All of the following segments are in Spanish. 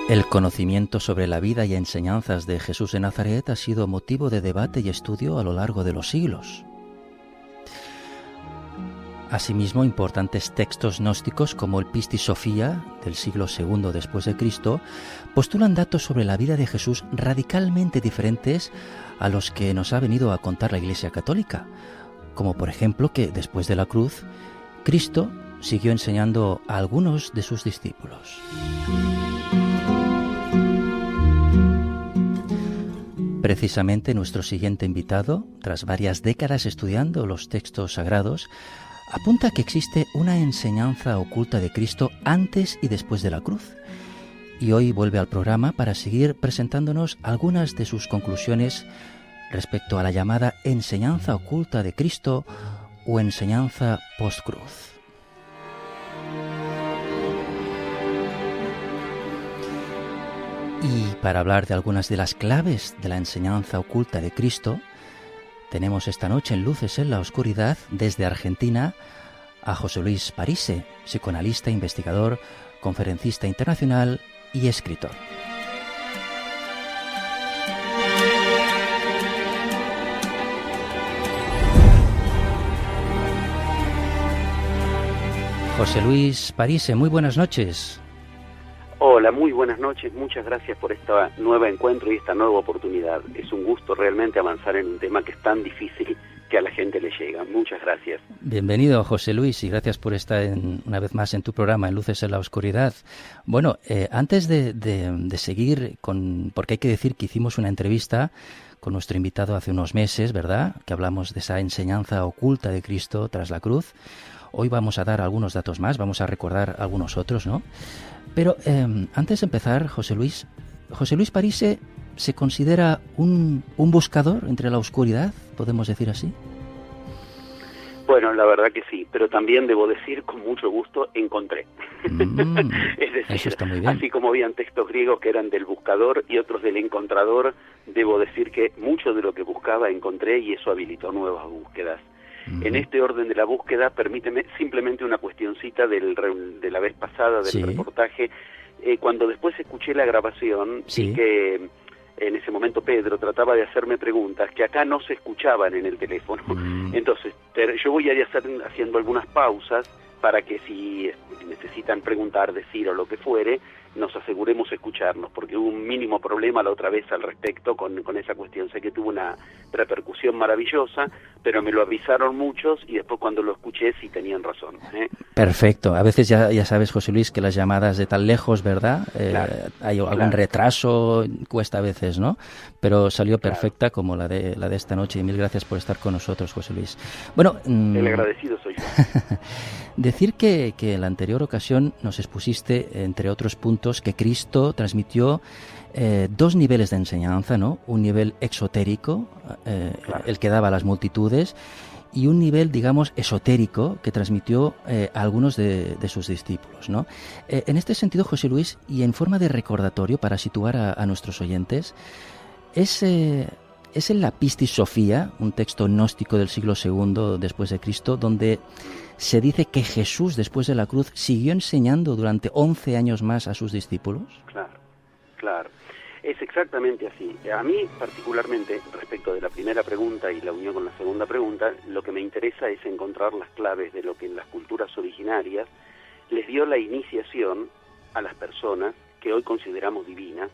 El conocimiento sobre la vida y enseñanzas de Jesús de Nazaret ha sido motivo de debate y estudio a lo largo de los siglos. Asimismo, importantes textos gnósticos como el Pistis Sophia del siglo II después de Cristo postulan datos sobre la vida de Jesús radicalmente diferentes a los que nos ha venido a contar la Iglesia Católica, como por ejemplo que después de la cruz, Cristo siguió enseñando a algunos de sus discípulos. Precisamente nuestro siguiente invitado, tras varias décadas estudiando los textos sagrados, apunta que existe una enseñanza oculta de Cristo antes y después de la cruz. Y hoy vuelve al programa para seguir presentándonos algunas de sus conclusiones respecto a la llamada enseñanza oculta de Cristo o enseñanza post-cruz. Y para hablar de algunas de las claves de la enseñanza oculta de Cristo, tenemos esta noche en Luces en la Oscuridad, desde Argentina, a José Luis Parise, psicoanalista, investigador, conferencista internacional y escritor. José Luis Parise, muy buenas noches. Hola, muy buenas noches, muchas gracias por este nuevo encuentro y esta nueva oportunidad. Es un gusto realmente avanzar en un tema que es tan difícil que a la gente le llega. Muchas gracias. Bienvenido, José Luis, y gracias por estar una vez más en tu programa, en Luces en la Oscuridad. Bueno, antes de seguir porque hay que decir que hicimos una entrevista con nuestro invitado hace unos meses, ¿verdad?, que hablamos de esa enseñanza oculta de Cristo tras la cruz. Hoy vamos a dar algunos datos más, vamos a recordar algunos otros, ¿no? Pero antes de empezar, José Luis Parise se considera un buscador entre la oscuridad, ¿podemos decir así? Bueno, la verdad que sí, pero también debo decir, con mucho gusto, encontré. Es decir, eso está muy bien. Así como habían textos griegos que eran del buscador y otros del encontrador, debo decir que mucho de lo que buscaba encontré y eso habilitó nuevas búsquedas. En este orden de la búsqueda, permíteme simplemente una cuestioncita de la vez pasada del reportaje. Cuando después escuché la grabación, vi que en ese momento Pedro trataba de hacerme preguntas que acá no se escuchaban en el teléfono. Entonces, yo voy a ir haciendo algunas pausas para que si necesitan preguntar, decir o lo que fuere, nos aseguremos escucharnos, porque hubo un mínimo problema la otra vez al respecto con esa cuestión. Sé que tuvo una repercusión maravillosa, pero me lo avisaron muchos y después cuando lo escuché sí tenían razón. Perfecto. A veces ya sabes, José Luis, que las llamadas de tan lejos, ¿verdad? Hay algún retraso, cuesta a veces, ¿no? Pero salió perfecta como la de esta noche y mil gracias por estar con nosotros, José Luis. Bueno, el agradecido soy yo. Decir que en la anterior ocasión nos expusiste, entre otros puntos, que Cristo transmitió dos niveles de enseñanza, ¿no? Un nivel exotérico, el que daba a las multitudes, y un nivel, digamos, esotérico que transmitió a algunos de sus discípulos, ¿no? En este sentido, José Luis, y en forma de recordatorio para situar a nuestros oyentes, es en la Pistis Sophia, un texto gnóstico del siglo II después de Cristo, donde se dice que Jesús, después de la cruz, siguió enseñando durante 11 años más a sus discípulos. Claro. Es exactamente así. A mí, particularmente, respecto de la primera pregunta y la unión con la segunda pregunta, lo que me interesa es encontrar las claves de lo que en las culturas originarias les dio la iniciación a las personas que hoy consideramos divinas,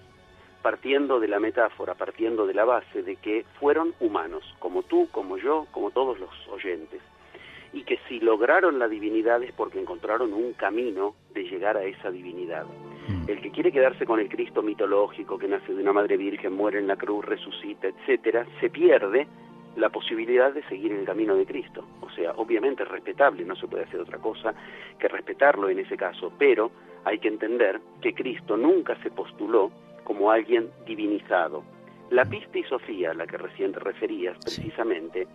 partiendo de la metáfora, partiendo de la base de que fueron humanos, como tú, como yo, como todos los oyentes, y que si lograron la divinidad es porque encontraron un camino de llegar a esa divinidad. El que quiere quedarse con el Cristo mitológico, que nace de una madre virgen, muere en la cruz, resucita, etcétera, se pierde la posibilidad de seguir el camino de Cristo. O sea, obviamente es respetable, no se puede hacer otra cosa que respetarlo en ese caso, pero hay que entender que Cristo nunca se postuló como alguien divinizado. La Pistis Sophia, a la que recién te referías precisamente,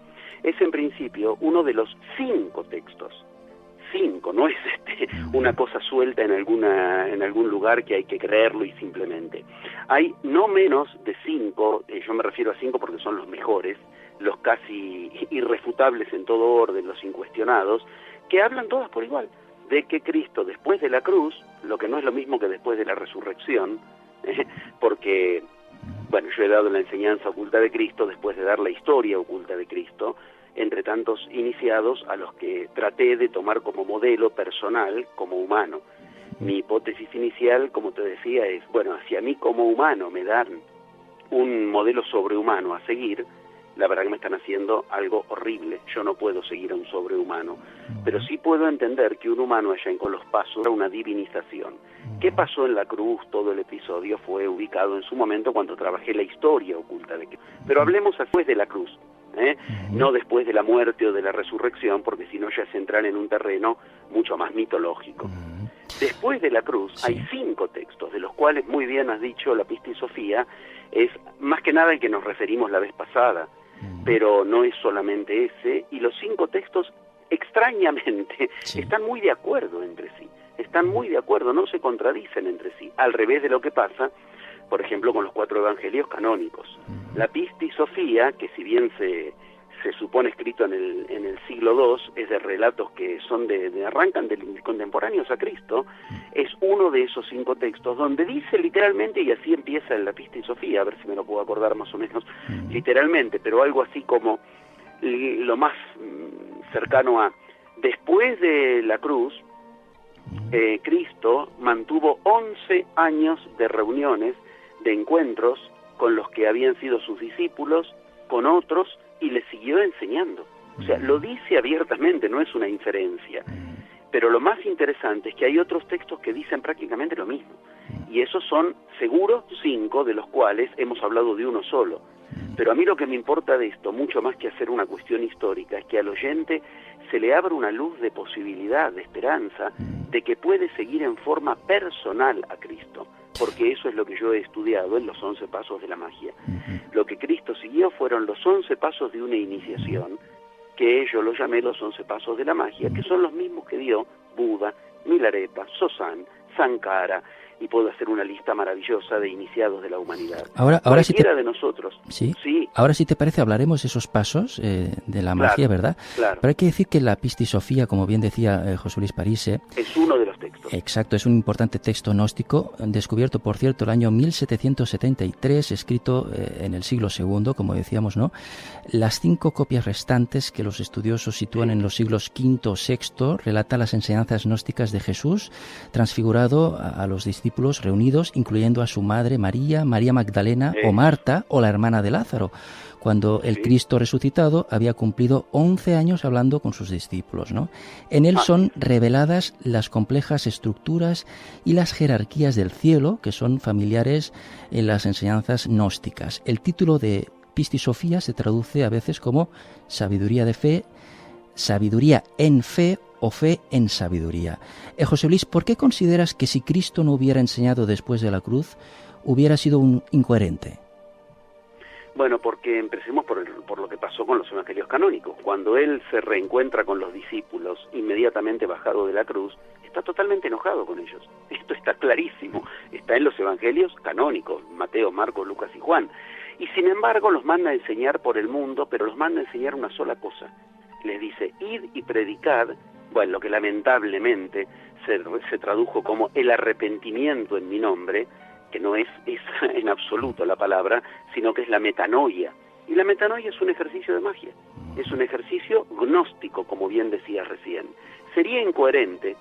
es en principio uno de los 5 textos. 5, no es una cosa suelta en algún lugar que hay que creerlo y simplemente. Hay no menos de 5, yo me refiero a 5 porque son los mejores, los casi irrefutables en todo orden, los incuestionados, que hablan todas por igual, de que Cristo después de la cruz, lo que no es lo mismo que después de la resurrección, porque, bueno, yo he dado la enseñanza oculta de Cristo después de dar la historia oculta de Cristo, entre tantos iniciados a los que traté de tomar como modelo personal, como humano. Mi hipótesis inicial, como te decía, es, bueno, si a mí como humano me dan un modelo sobrehumano a seguir, la verdad que me están haciendo algo horrible. Yo no puedo seguir a un sobrehumano, pero sí puedo entender que un humano allá con los pasos era una divinización. ¿Qué pasó en la cruz? Todo el episodio fue ubicado en su momento cuando trabajé la historia oculta de Cristo. Pero hablemos después de la cruz, no después de la muerte o de la resurrección, porque si no ya es entrar en un terreno mucho más mitológico. Después de la cruz hay 5 textos, de los cuales muy bien has dicho la Pistis Sophia, es más que nada el que nos referimos la vez pasada, pero no es solamente ese, y los 5 textos extrañamente están muy de acuerdo entre sí, están muy de acuerdo, no se contradicen entre sí, al revés de lo que pasa, por ejemplo, con los 4 evangelios canónicos. La Pistis Sophia, que si bien se supone escrito en el siglo II, es de relatos que son arrancan de contemporáneos a Cristo, es uno de esos 5 textos donde dice literalmente, y así empieza en la Pistis Sophia, a ver si me lo puedo acordar más o menos literalmente, pero algo así como lo más cercano a: después de la cruz, Cristo mantuvo 11 años de reuniones, de encuentros con los que habían sido sus discípulos, con otros, y les siguió enseñando. O sea, lo dice abiertamente, no es una inferencia. Pero lo más interesante es que hay otros textos que dicen prácticamente lo mismo. Y esos son, seguro, 5, de los cuales hemos hablado de uno solo. Pero a mí lo que me importa de esto, mucho más que hacer una cuestión histórica, es que al oyente se le abra una luz de posibilidad, de esperanza, de que puede seguir en forma personal a Cristo, porque eso es lo que yo he estudiado en los 11 pasos de la magia. Lo que Cristo siguió fueron los 11 pasos de una iniciación, que yo lo llamé los 11 pasos de la magia, que son los mismos que dio Buda, Milarepa, Sosán, Sankara, y puedo hacer una lista maravillosa de iniciados de la humanidad. Ahora Cualquiera de nosotros. Sí. Ahora, si te parece, hablaremos de esos pasos de la magia, ¿verdad? Claro. Pero hay que decir que la Pistis Sophia, como bien decía José Luis Parise, es uno de los textos. Exacto, es un importante texto gnóstico, descubierto, por cierto, el año 1773, escrito en el siglo II, como decíamos, ¿no? Las 5 copias restantes, que los estudiosos sitúan en los siglos V o VI, relata las enseñanzas gnósticas de Jesús, transfigurado a los discípulos reunidos, incluyendo a su madre María, María Magdalena o Marta, o la hermana de Lázaro, cuando el Cristo resucitado había cumplido 11 años hablando con sus discípulos, ¿no? En él son reveladas las complejas estructuras y las jerarquías del cielo, que son familiares en las enseñanzas gnósticas. El título de Pistis Sophia se traduce a veces como sabiduría de fe, sabiduría en fe o fe en sabiduría. José Luis, ¿por qué consideras que si Cristo no hubiera enseñado después de la cruz, hubiera sido un incoherente? Bueno, porque empecemos por lo que pasó con los evangelios canónicos. Cuando él se reencuentra con los discípulos, inmediatamente bajado de la cruz, está totalmente enojado con ellos. Esto está clarísimo. Está en los evangelios canónicos, Mateo, Marcos, Lucas y Juan. Y sin embargo los manda a enseñar por el mundo, pero los manda a enseñar una sola cosa. Les dice: id y predicad, bueno, lo que lamentablemente se tradujo como el arrepentimiento en mi nombre, que no es esa en absoluto la palabra, sino que es la metanoia. Y la metanoia es un ejercicio de magia, es un ejercicio gnóstico, como bien decías recién. Sería incoherente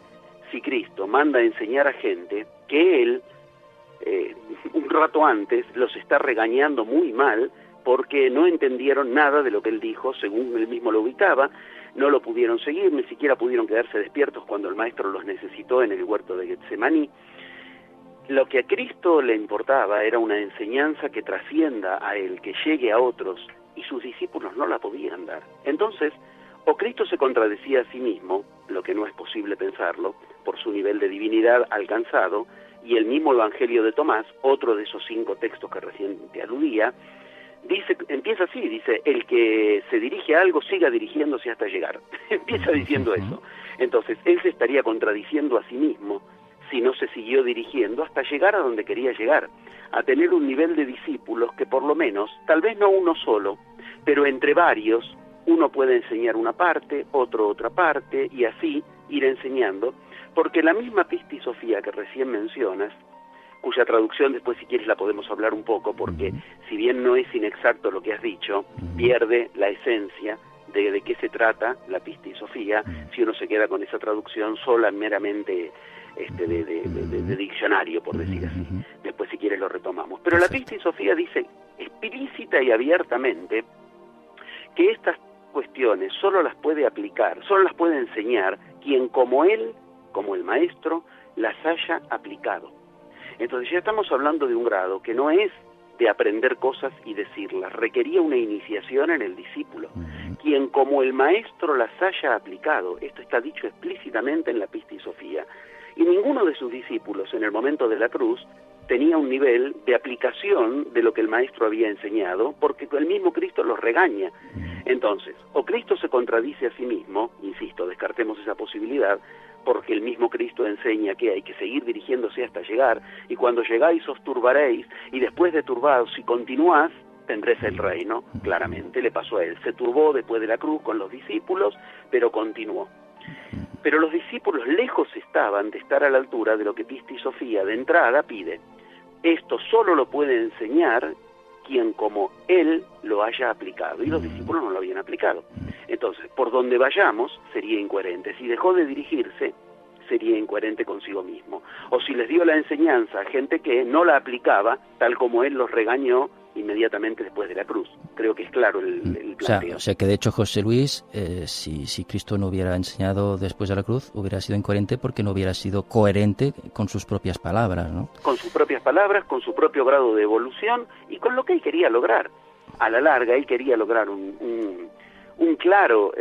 si Cristo manda a enseñar a gente que él, un rato antes, los está regañando muy mal porque no entendieron nada de lo que él dijo, según él mismo lo ubicaba, no lo pudieron seguir, ni siquiera pudieron quedarse despiertos cuando el maestro los necesitó en el huerto de Getsemaní. Lo que a Cristo le importaba era una enseñanza que trascienda a él, que llegue a otros, y sus discípulos no la podían dar. Entonces, o Cristo se contradecía a sí mismo, lo que no es posible pensarlo, por su nivel de divinidad alcanzado, y el mismo Evangelio de Tomás, otro de esos 5 textos que recién te aludía, empieza así, dice: el que se dirige a algo siga dirigiéndose hasta llegar. Empieza diciendo eso. Entonces, él se estaría contradiciendo a sí mismo si no se siguió dirigiendo hasta llegar a donde quería llegar, a tener un nivel de discípulos que por lo menos, tal vez no uno solo, pero entre varios, uno puede enseñar una parte, otro otra parte, y así ir enseñando, porque la misma Pistis Sophia que recién mencionas, cuya traducción después, si quieres, la podemos hablar un poco, porque si bien no es inexacto lo que has dicho, pierde la esencia de qué se trata la pistisofía si uno se queda con esa traducción sola, meramente de diccionario, por decir así. Después, si quieres, lo retomamos. Pero la pistisofía dice explícita y abiertamente que estas cuestiones solo las puede aplicar, solo las puede enseñar quien como él, como el maestro, las haya aplicado. Entonces ya estamos hablando de un grado que no es de aprender cosas y decirlas, requería una iniciación en el discípulo. Quien como el maestro las haya aplicado, esto está dicho explícitamente en la pistisofía, y ninguno de sus discípulos en el momento de la cruz tenía un nivel de aplicación de lo que el maestro había enseñado, porque el mismo Cristo los regaña. Entonces, o Cristo se contradice a sí mismo, insisto, descartemos esa posibilidad, porque el mismo Cristo enseña que hay que seguir dirigiéndose hasta llegar, y cuando llegáis os turbaréis, y después de turbados, si continuás, tendréis el reino. Claramente le pasó a él, se turbó después de la cruz con los discípulos, pero continuó. Pero los discípulos lejos estaban de estar a la altura de lo que pistisofía de entrada pide. Esto solo lo puede enseñar quien como él lo haya aplicado, y los discípulos no lo habían aplicado. Entonces, por donde vayamos, sería incoherente. Si dejó de dirigirse, sería incoherente consigo mismo. O si les dio la enseñanza a gente que no la aplicaba, tal como él los regañó inmediatamente después de la cruz. Creo que es claro el planteo. O sea que de hecho, José Luis, si Cristo no hubiera enseñado después de la cruz, hubiera sido incoherente porque no hubiera sido coherente con sus propias palabras, ¿no? Con sus propias palabras, con su propio grado de evolución y con lo que él quería lograr. A la larga, él quería lograr un claro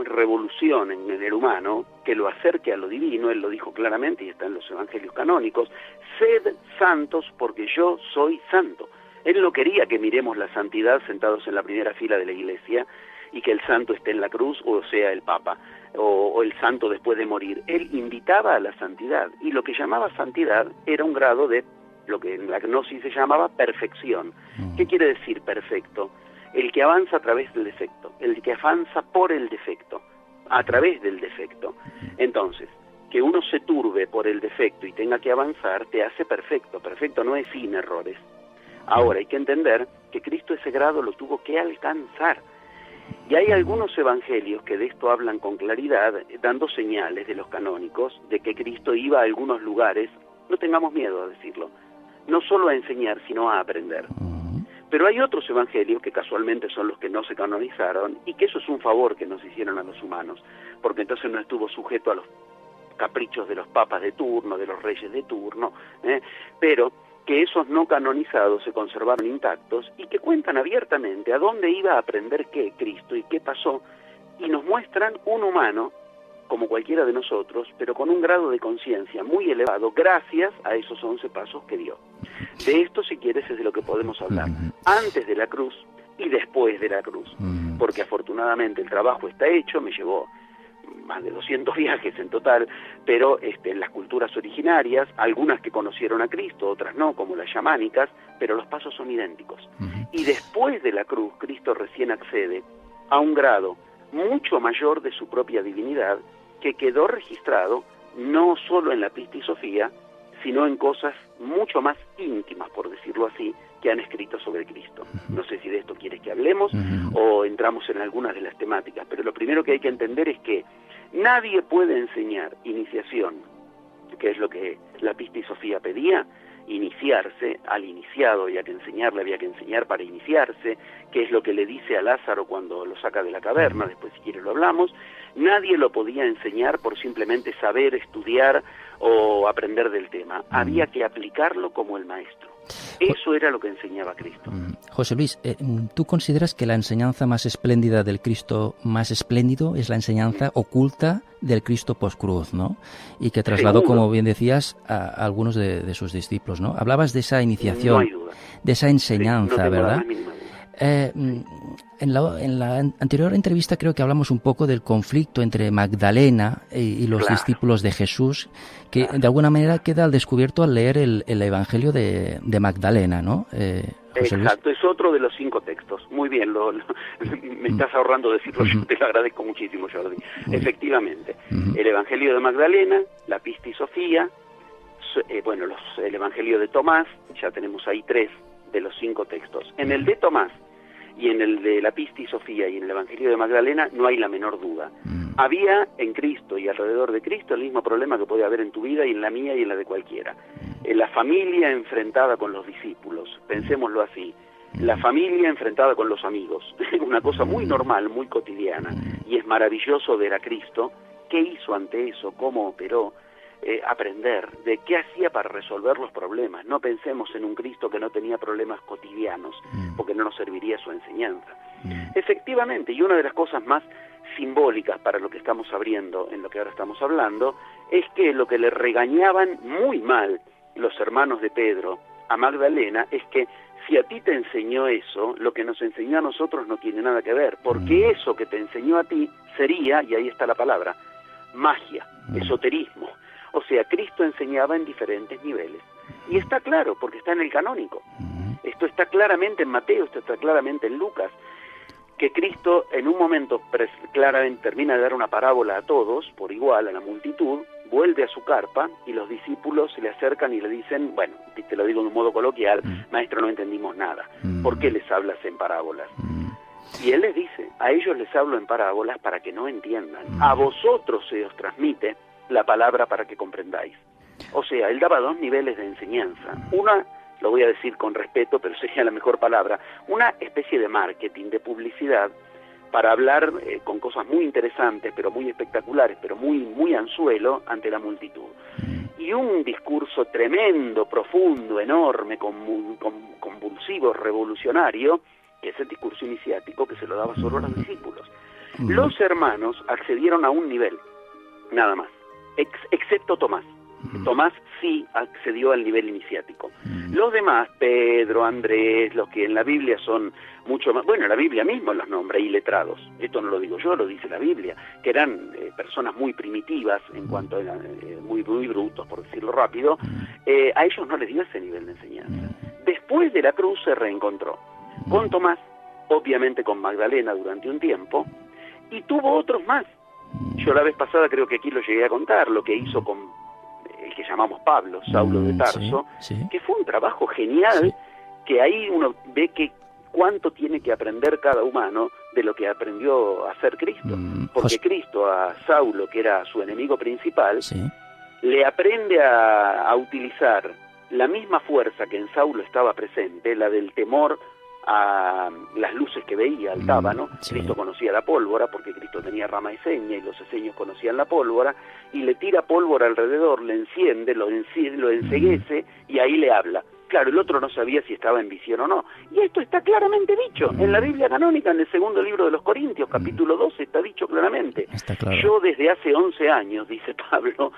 revolución en el humano que lo acerque a lo divino. Él lo dijo claramente y está en los evangelios canónicos: sed santos porque yo soy santo. Él no quería que miremos la santidad sentados en la primera fila de la iglesia y que el santo esté en la cruz, o sea, el Papa, o el santo después de morir. Él invitaba a la santidad, y lo que llamaba santidad era un grado de lo que en la gnosis se llamaba perfección. ¿Qué quiere decir perfecto? El que avanza a través del defecto, el que avanza por el defecto, a través del defecto. Entonces, que uno se turbe por el defecto y tenga que avanzar, te hace perfecto. Perfecto no es sin errores. Ahora, hay que entender que Cristo ese grado lo tuvo que alcanzar. Y hay algunos evangelios que de esto hablan con claridad, dando señales de los canónicos de que Cristo iba a algunos lugares, no tengamos miedo a decirlo, no solo a enseñar, sino a aprender. Pero hay otros evangelios que casualmente son los que no se canonizaron, y que eso es un favor que nos hicieron a los humanos, porque entonces no estuvo sujeto a los caprichos de los papas de turno, de los reyes de turno, pero que esos no canonizados se conservaron intactos y que cuentan abiertamente a dónde iba a aprender qué Cristo y qué pasó, y nos muestran un humano como cualquiera de nosotros, pero con un grado de conciencia muy elevado gracias a esos 11 pasos que dio. De esto, si quieres, es de lo que podemos hablar antes de la cruz y después de la cruz, porque afortunadamente el trabajo está hecho. Me llevó más de 200 viajes en total, pero en las culturas originarias, algunas que conocieron a Cristo, otras no, como las chamánicas, pero los pasos son idénticos. Y después de la cruz, Cristo recién accede a un grado mucho mayor de su propia divinidad, que quedó registrado no solo en la pistisofía, sino en cosas mucho más íntimas, por decirlo así, que han escrito sobre Cristo. No sé si de esto quieres que hablemos o entramos en algunas de las temáticas, pero lo primero que hay que entender es que nadie puede enseñar iniciación, que es lo que la pistisofía pedía, iniciarse. Al iniciado había que enseñar para iniciarse, que es lo que le dice a Lázaro cuando lo saca de la caverna, después si quieres lo hablamos. Nadie lo podía enseñar por simplemente saber, estudiar o aprender del tema. Había que aplicarlo como el maestro. Eso era lo que enseñaba Cristo. José Luis, ¿tú consideras que la enseñanza más espléndida del Cristo más espléndido es la enseñanza oculta del Cristo postcruz, ¿no? Y que trasladó, Seguro, como bien decías, a algunos de sus discípulos, ¿no? Hablabas de esa iniciación, no hay duda, de esa enseñanza, sí, no tengo ¿verdad? la mínima duda. En la anterior entrevista creo que hablamos un poco del conflicto entre Magdalena y los discípulos de Jesús, que de alguna manera queda al descubierto al leer el Evangelio de Magdalena, ¿no? José Luis. Exacto, es otro de los 5 textos. Muy bien, me estás ahorrando decirlo, yo te lo agradezco muchísimo, Jordi. Efectivamente, el Evangelio de Magdalena, la pistisofía, el Evangelio de Tomás, ya tenemos ahí 3 de los 5 textos. En el de Tomás y en el de la Pistis Sofía y en el Evangelio de Magdalena no hay la menor duda. Había en Cristo y alrededor de Cristo el mismo problema que puede haber en tu vida y en la mía y en la de cualquiera. La familia enfrentada con los discípulos, pensémoslo así. La familia enfrentada con los amigos, una cosa muy normal, muy cotidiana, y es maravilloso ver a Cristo, qué hizo ante eso, cómo operó, aprender de qué hacía para resolver los problemas. No pensemos en un Cristo que no tenía problemas cotidianos, porque no nos serviría su enseñanza. Efectivamente, y una de las cosas más simbólicas para lo que estamos abriendo, en lo que ahora estamos hablando, es que lo que le regañaban muy mal los hermanos de Pedro a Magdalena es que si a ti te enseñó eso, lo que nos enseñó a nosotros no tiene nada que ver, porque eso que te enseñó a ti sería, y ahí está la palabra, magia, esoterismo. O sea, Cristo enseñaba en diferentes niveles. Y está claro, porque está en el canónico. Esto está claramente en Mateo, esto está claramente en Lucas, que Cristo en un momento claramente termina de dar una parábola a todos, por igual, a la multitud, vuelve a su carpa y los discípulos se le acercan y le dicen, bueno, te lo digo de un modo coloquial, maestro, no entendimos nada, ¿por qué les hablas en parábolas? Y él les dice, a ellos les hablo en parábolas para que no entiendan, a vosotros se os transmite la palabra para que comprendáis. O sea, él daba 2 niveles de enseñanza, una, lo voy a decir con respeto, pero sería la mejor palabra, una especie de marketing, de publicidad, para hablar con cosas muy interesantes, pero muy espectaculares, pero muy anzuelo ante la multitud. Y un discurso tremendo, profundo, enorme, convulsivo, revolucionario, que es el discurso iniciático que se lo daba solo a los discípulos. Los hermanos accedieron a un nivel, nada más, excepto Tomás. Tomás sí accedió al nivel iniciático. Los demás, Pedro, Andrés, los que en la Biblia son mucho más, bueno, la Biblia misma los nombra iletrados, esto no lo digo yo, lo dice la Biblia, que eran personas muy primitivas en cuanto a muy brutos, por decirlo rápido, a ellos no les dio ese nivel de enseñanza. Después de la cruz se reencontró con Tomás, obviamente con Magdalena durante un tiempo, y tuvo otros más. Yo la vez pasada creo que aquí lo llegué a contar, lo que hizo con el que llamamos Pablo, Saulo de Tarso, que fue un trabajo genial, que ahí uno ve que cuánto tiene que aprender cada humano de lo que aprendió a hacer Cristo, porque Cristo a Saulo, que era su enemigo principal, le aprende a utilizar la misma fuerza que en Saulo estaba presente, la del temor a las luces que veía, al tábano. Cristo conocía la pólvora porque Cristo tenía rama y seña y los eseños conocían la pólvora, y le tira pólvora alrededor, le enciende, lo enceguece y ahí le habla. Claro, el otro no sabía si estaba en visión o no. Y esto está claramente dicho en la Biblia canónica, en el segundo libro de los Corintios, capítulo 12, está dicho claramente. Está claro. Yo desde hace 11 años, dice Pablo,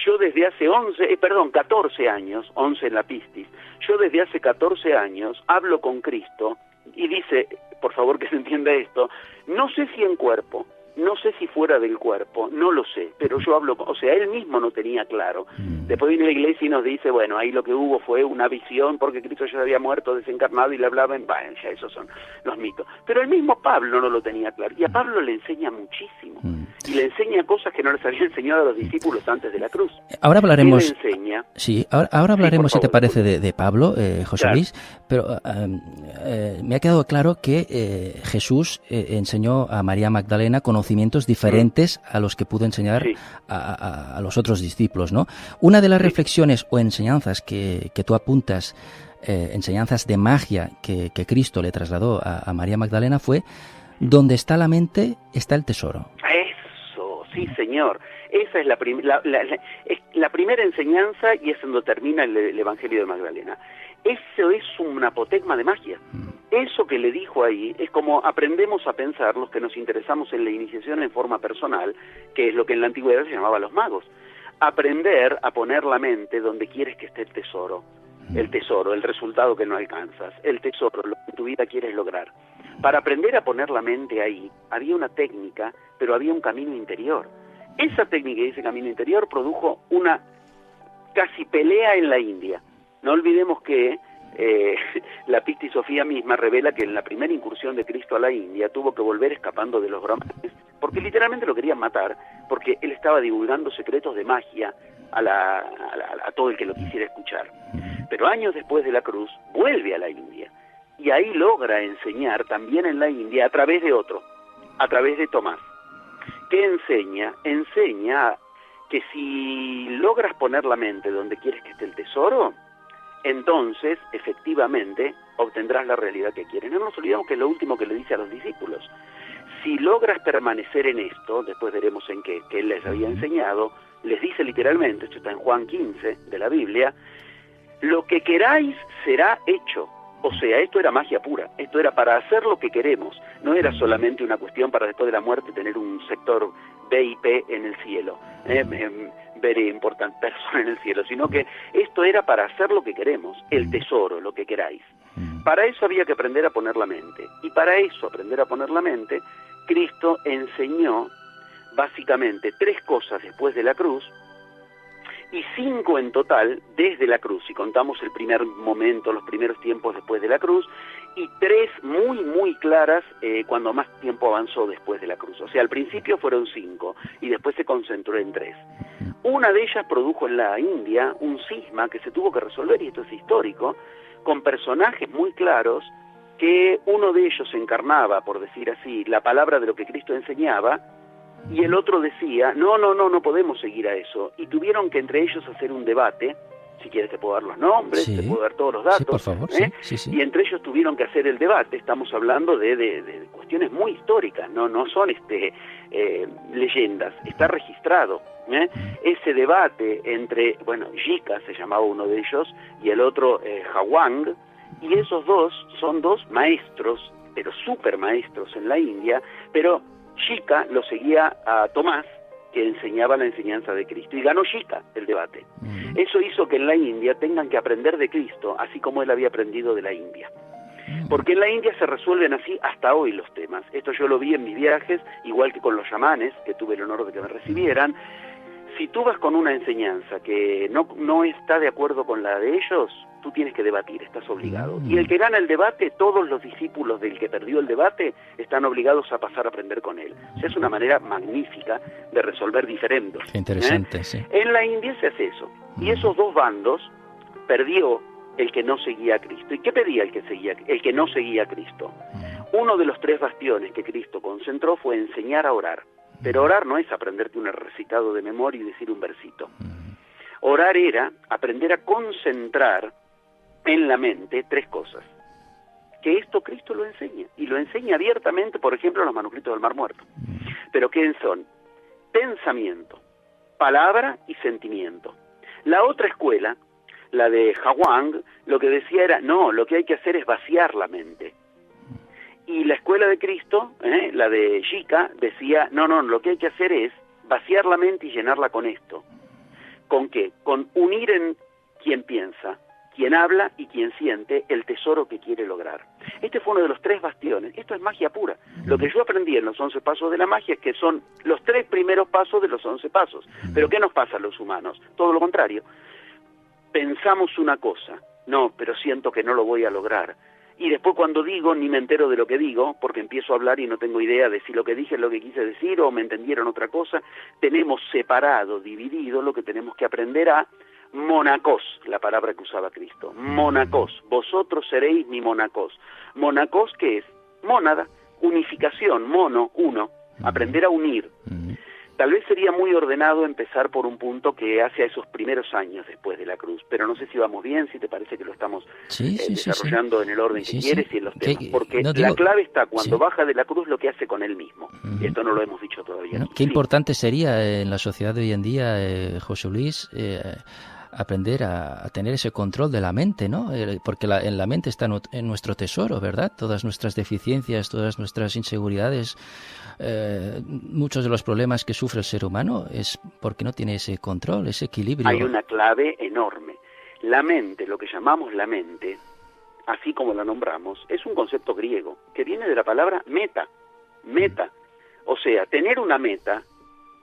yo desde hace 14 años, 11 en la Pistis, yo desde hace 14 años hablo con Cristo, y dice, por favor que se entienda esto, no sé si en cuerpo, no sé si fuera del cuerpo, no lo sé, pero yo hablo, o sea, él mismo no tenía claro. Después viene la iglesia y nos dice, bueno, ahí lo que hubo fue una visión porque Cristo ya había muerto, desencarnado, y le hablaban, bueno, ya esos son los mitos. Pero el mismo Pablo no lo tenía claro, y a Pablo le enseña muchísimo, y le enseña cosas que no les había enseñado a los discípulos antes de la cruz. Ahora hablaremos, ¿qué le enseña? Sí, ahora hablaremos, favor, si te parece, de Pablo, José Luis, pero me ha quedado claro que Jesús enseñó a María Magdalena conocimientos diferentes a los que pudo enseñar a los otros discípulos, ¿no? Una de las reflexiones o enseñanzas que tú apuntas, enseñanzas de magia que Cristo le trasladó a María Magdalena, fue: donde está la mente, está el tesoro. Eso, sí, señor. Esa es la primera enseñanza, y es donde termina el Evangelio de Magdalena. Eso es un apotegma de magia. Eso que le dijo ahí es como aprendemos a pensar los que nos interesamos en la iniciación en forma personal, que es lo que en la antigüedad se llamaba los magos. Aprender a poner la mente donde quieres que esté el tesoro, el resultado que no alcanzas, el tesoro, lo que en tu vida quieres lograr. Para aprender a poner la mente ahí, había una técnica, pero había un camino interior. Esa técnica y ese camino interior produjo una casi pelea en la India. No olvidemos que la Pistis Sofía misma revela que en la primera incursión de Cristo a la India tuvo que volver escapando de los brahmanes, porque literalmente lo querían matar, porque él estaba divulgando secretos de magia a todo el que lo quisiera escuchar. Pero años después de la cruz, vuelve a la India, y ahí logra enseñar también en la India a través de otro, a través de Tomás. ¿Qué enseña? Enseña que si logras poner la mente donde quieres que esté el tesoro, entonces, efectivamente, obtendrás la realidad que quieres. No nos olvidemos que es lo último que le dice a los discípulos. Si logras permanecer en esto, después veremos en qué, que él les había enseñado, les dice literalmente, esto está en Juan 15 de la Biblia, lo que queráis será hecho. O sea, esto era magia pura, esto era para hacer lo que queremos, no era solamente una cuestión para después de la muerte tener un sector VIP en el cielo, very important person en el cielo, sino que esto era para hacer lo que queremos, el tesoro, lo que queráis. Para eso había que aprender a poner la mente, y para eso, aprender a poner la mente, Cristo enseñó básicamente 3 cosas después de la cruz, y 5 en total desde la cruz, si contamos el primer momento, los primeros tiempos después de la cruz, y 3 muy, muy claras cuando más tiempo avanzó después de la cruz. O sea, al principio fueron 5, y después se concentró en 3. Una de ellas produjo en la India un cisma que se tuvo que resolver, y esto es histórico, con personajes muy claros, que uno de ellos encarnaba, por decir así, la palabra de lo que Cristo enseñaba, y el otro decía, no podemos seguir a eso, y tuvieron que entre ellos hacer un debate. Si quieres te puedo dar los nombres, te puedo dar todos los datos, sí, por favor, sí. Y entre ellos tuvieron que hacer el debate. Estamos hablando de cuestiones muy históricas, no son leyendas, está registrado. Ese debate entre, Jika se llamaba uno de ellos, y el otro Hawang, y esos dos son 2 maestros, pero super maestros en la India, pero Jika lo seguía a Tomás, que enseñaba la enseñanza de Cristo, y ganó Jika el debate. Eso hizo que en la India tengan que aprender de Cristo, así como él había aprendido de la India. Porque en la India se resuelven así hasta hoy los temas. Esto yo lo vi en mis viajes, igual que con los chamanes, que tuve el honor de que me recibieran. Si tú vas con una enseñanza que no está de acuerdo con la de ellos, tú tienes que debatir, estás obligado. Y el que gana el debate, todos los discípulos del que perdió el debate están obligados a pasar a aprender con él. O sea, es una manera magnífica de resolver diferendos. Qué interesante, sí. En la India se hace eso. Y esos 2 bandos perdió el que no seguía a Cristo. ¿Y qué pedía el que no seguía a Cristo? Uno de los 3 bastiones que Cristo concentró fue enseñar a orar. Pero orar no es aprenderte un recitado de memoria y decir un versito. Orar era aprender a concentrar en la mente 3 cosas. Que esto Cristo lo enseña, y lo enseña abiertamente, por ejemplo, en los manuscritos del Mar Muerto. Pero ¿qué son? Pensamiento, palabra y sentimiento. La otra escuela, la de Hawang, lo que decía era, no, lo que hay que hacer es vaciar la mente. Y la escuela de Cristo, la de Jika, decía, no, lo que hay que hacer es vaciar la mente y llenarla con esto. ¿Con qué? Con unir en quien piensa, quien habla y quien siente el tesoro que quiere lograr. Este fue uno de los 3 bastiones. Esto es magia pura. Lo que yo aprendí en los 11 pasos de la magia es que son los 3 primeros pasos de los 11 pasos. Pero ¿qué nos pasa a los humanos? Todo lo contrario. Pensamos una cosa, no, pero siento que no lo voy a lograr. Y después cuando digo, ni me entero de lo que digo, porque empiezo a hablar y no tengo idea de si lo que dije es lo que quise decir o me entendieron otra cosa. Tenemos separado, dividido lo que tenemos que aprender a monacos, la palabra que usaba Cristo. Monacos, vosotros seréis mi monacos. Monacos, ¿qué es? Mónada, unificación, mono, uno, aprender a unir. Tal vez sería muy ordenado empezar por un punto que hace a esos primeros años después de la cruz, pero no sé si vamos bien, si te parece que lo estamos desarrollando en el orden que quieres y en los temas, porque la clave está cuando baja de la cruz lo que hace con él mismo. Esto no lo hemos dicho todavía. Qué importante sería en la sociedad de hoy en día, José Luis, aprender a tener ese control de la mente, ¿no? Porque en la mente está en nuestro tesoro, ¿verdad? Todas nuestras deficiencias, todas nuestras inseguridades, muchos de los problemas que sufre el ser humano es porque no tiene ese control, ese equilibrio. Hay una clave enorme. La mente, lo que llamamos la mente, así como la nombramos, es un concepto griego que viene de la palabra meta. O sea, tener una meta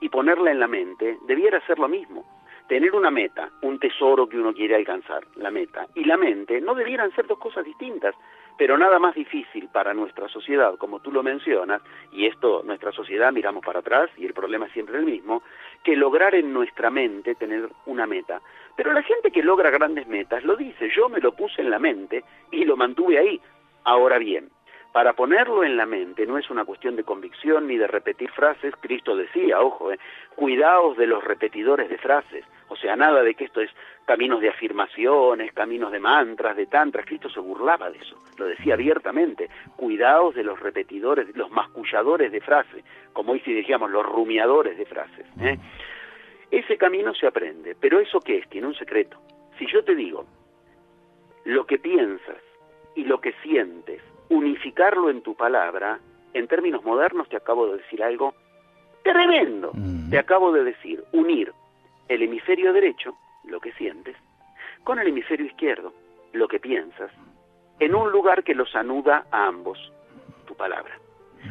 y ponerla en la mente debiera ser lo mismo. Tener una meta, un tesoro que uno quiere alcanzar, la meta, y la mente no debieran ser 2 cosas distintas, pero nada más difícil para nuestra sociedad, como tú lo mencionas, y esto, nuestra sociedad, miramos para atrás, y el problema es siempre el mismo, que lograr en nuestra mente tener una meta. Pero la gente que logra grandes metas lo dice, yo me lo puse en la mente y lo mantuve ahí. Ahora bien, para ponerlo en la mente no es una cuestión de convicción ni de repetir frases. Cristo decía, ojo, cuidaos de los repetidores de frases, o sea, nada de que esto es caminos de afirmaciones, caminos de mantras, de tantras. Cristo se burlaba de eso, lo decía abiertamente, cuidaos de los repetidores, los masculladores de frases, como hoy si decíamos los rumiadores de frases. Ese camino se aprende, pero ¿eso qué es? Tiene un secreto. Si yo te digo, lo que piensas y lo que sientes, unificarlo en tu palabra, en términos modernos te acabo de decir algo tremendo. Te acabo de decir, unir el hemisferio derecho, lo que sientes, con el hemisferio izquierdo, lo que piensas, en un lugar que los anuda a ambos, tu palabra.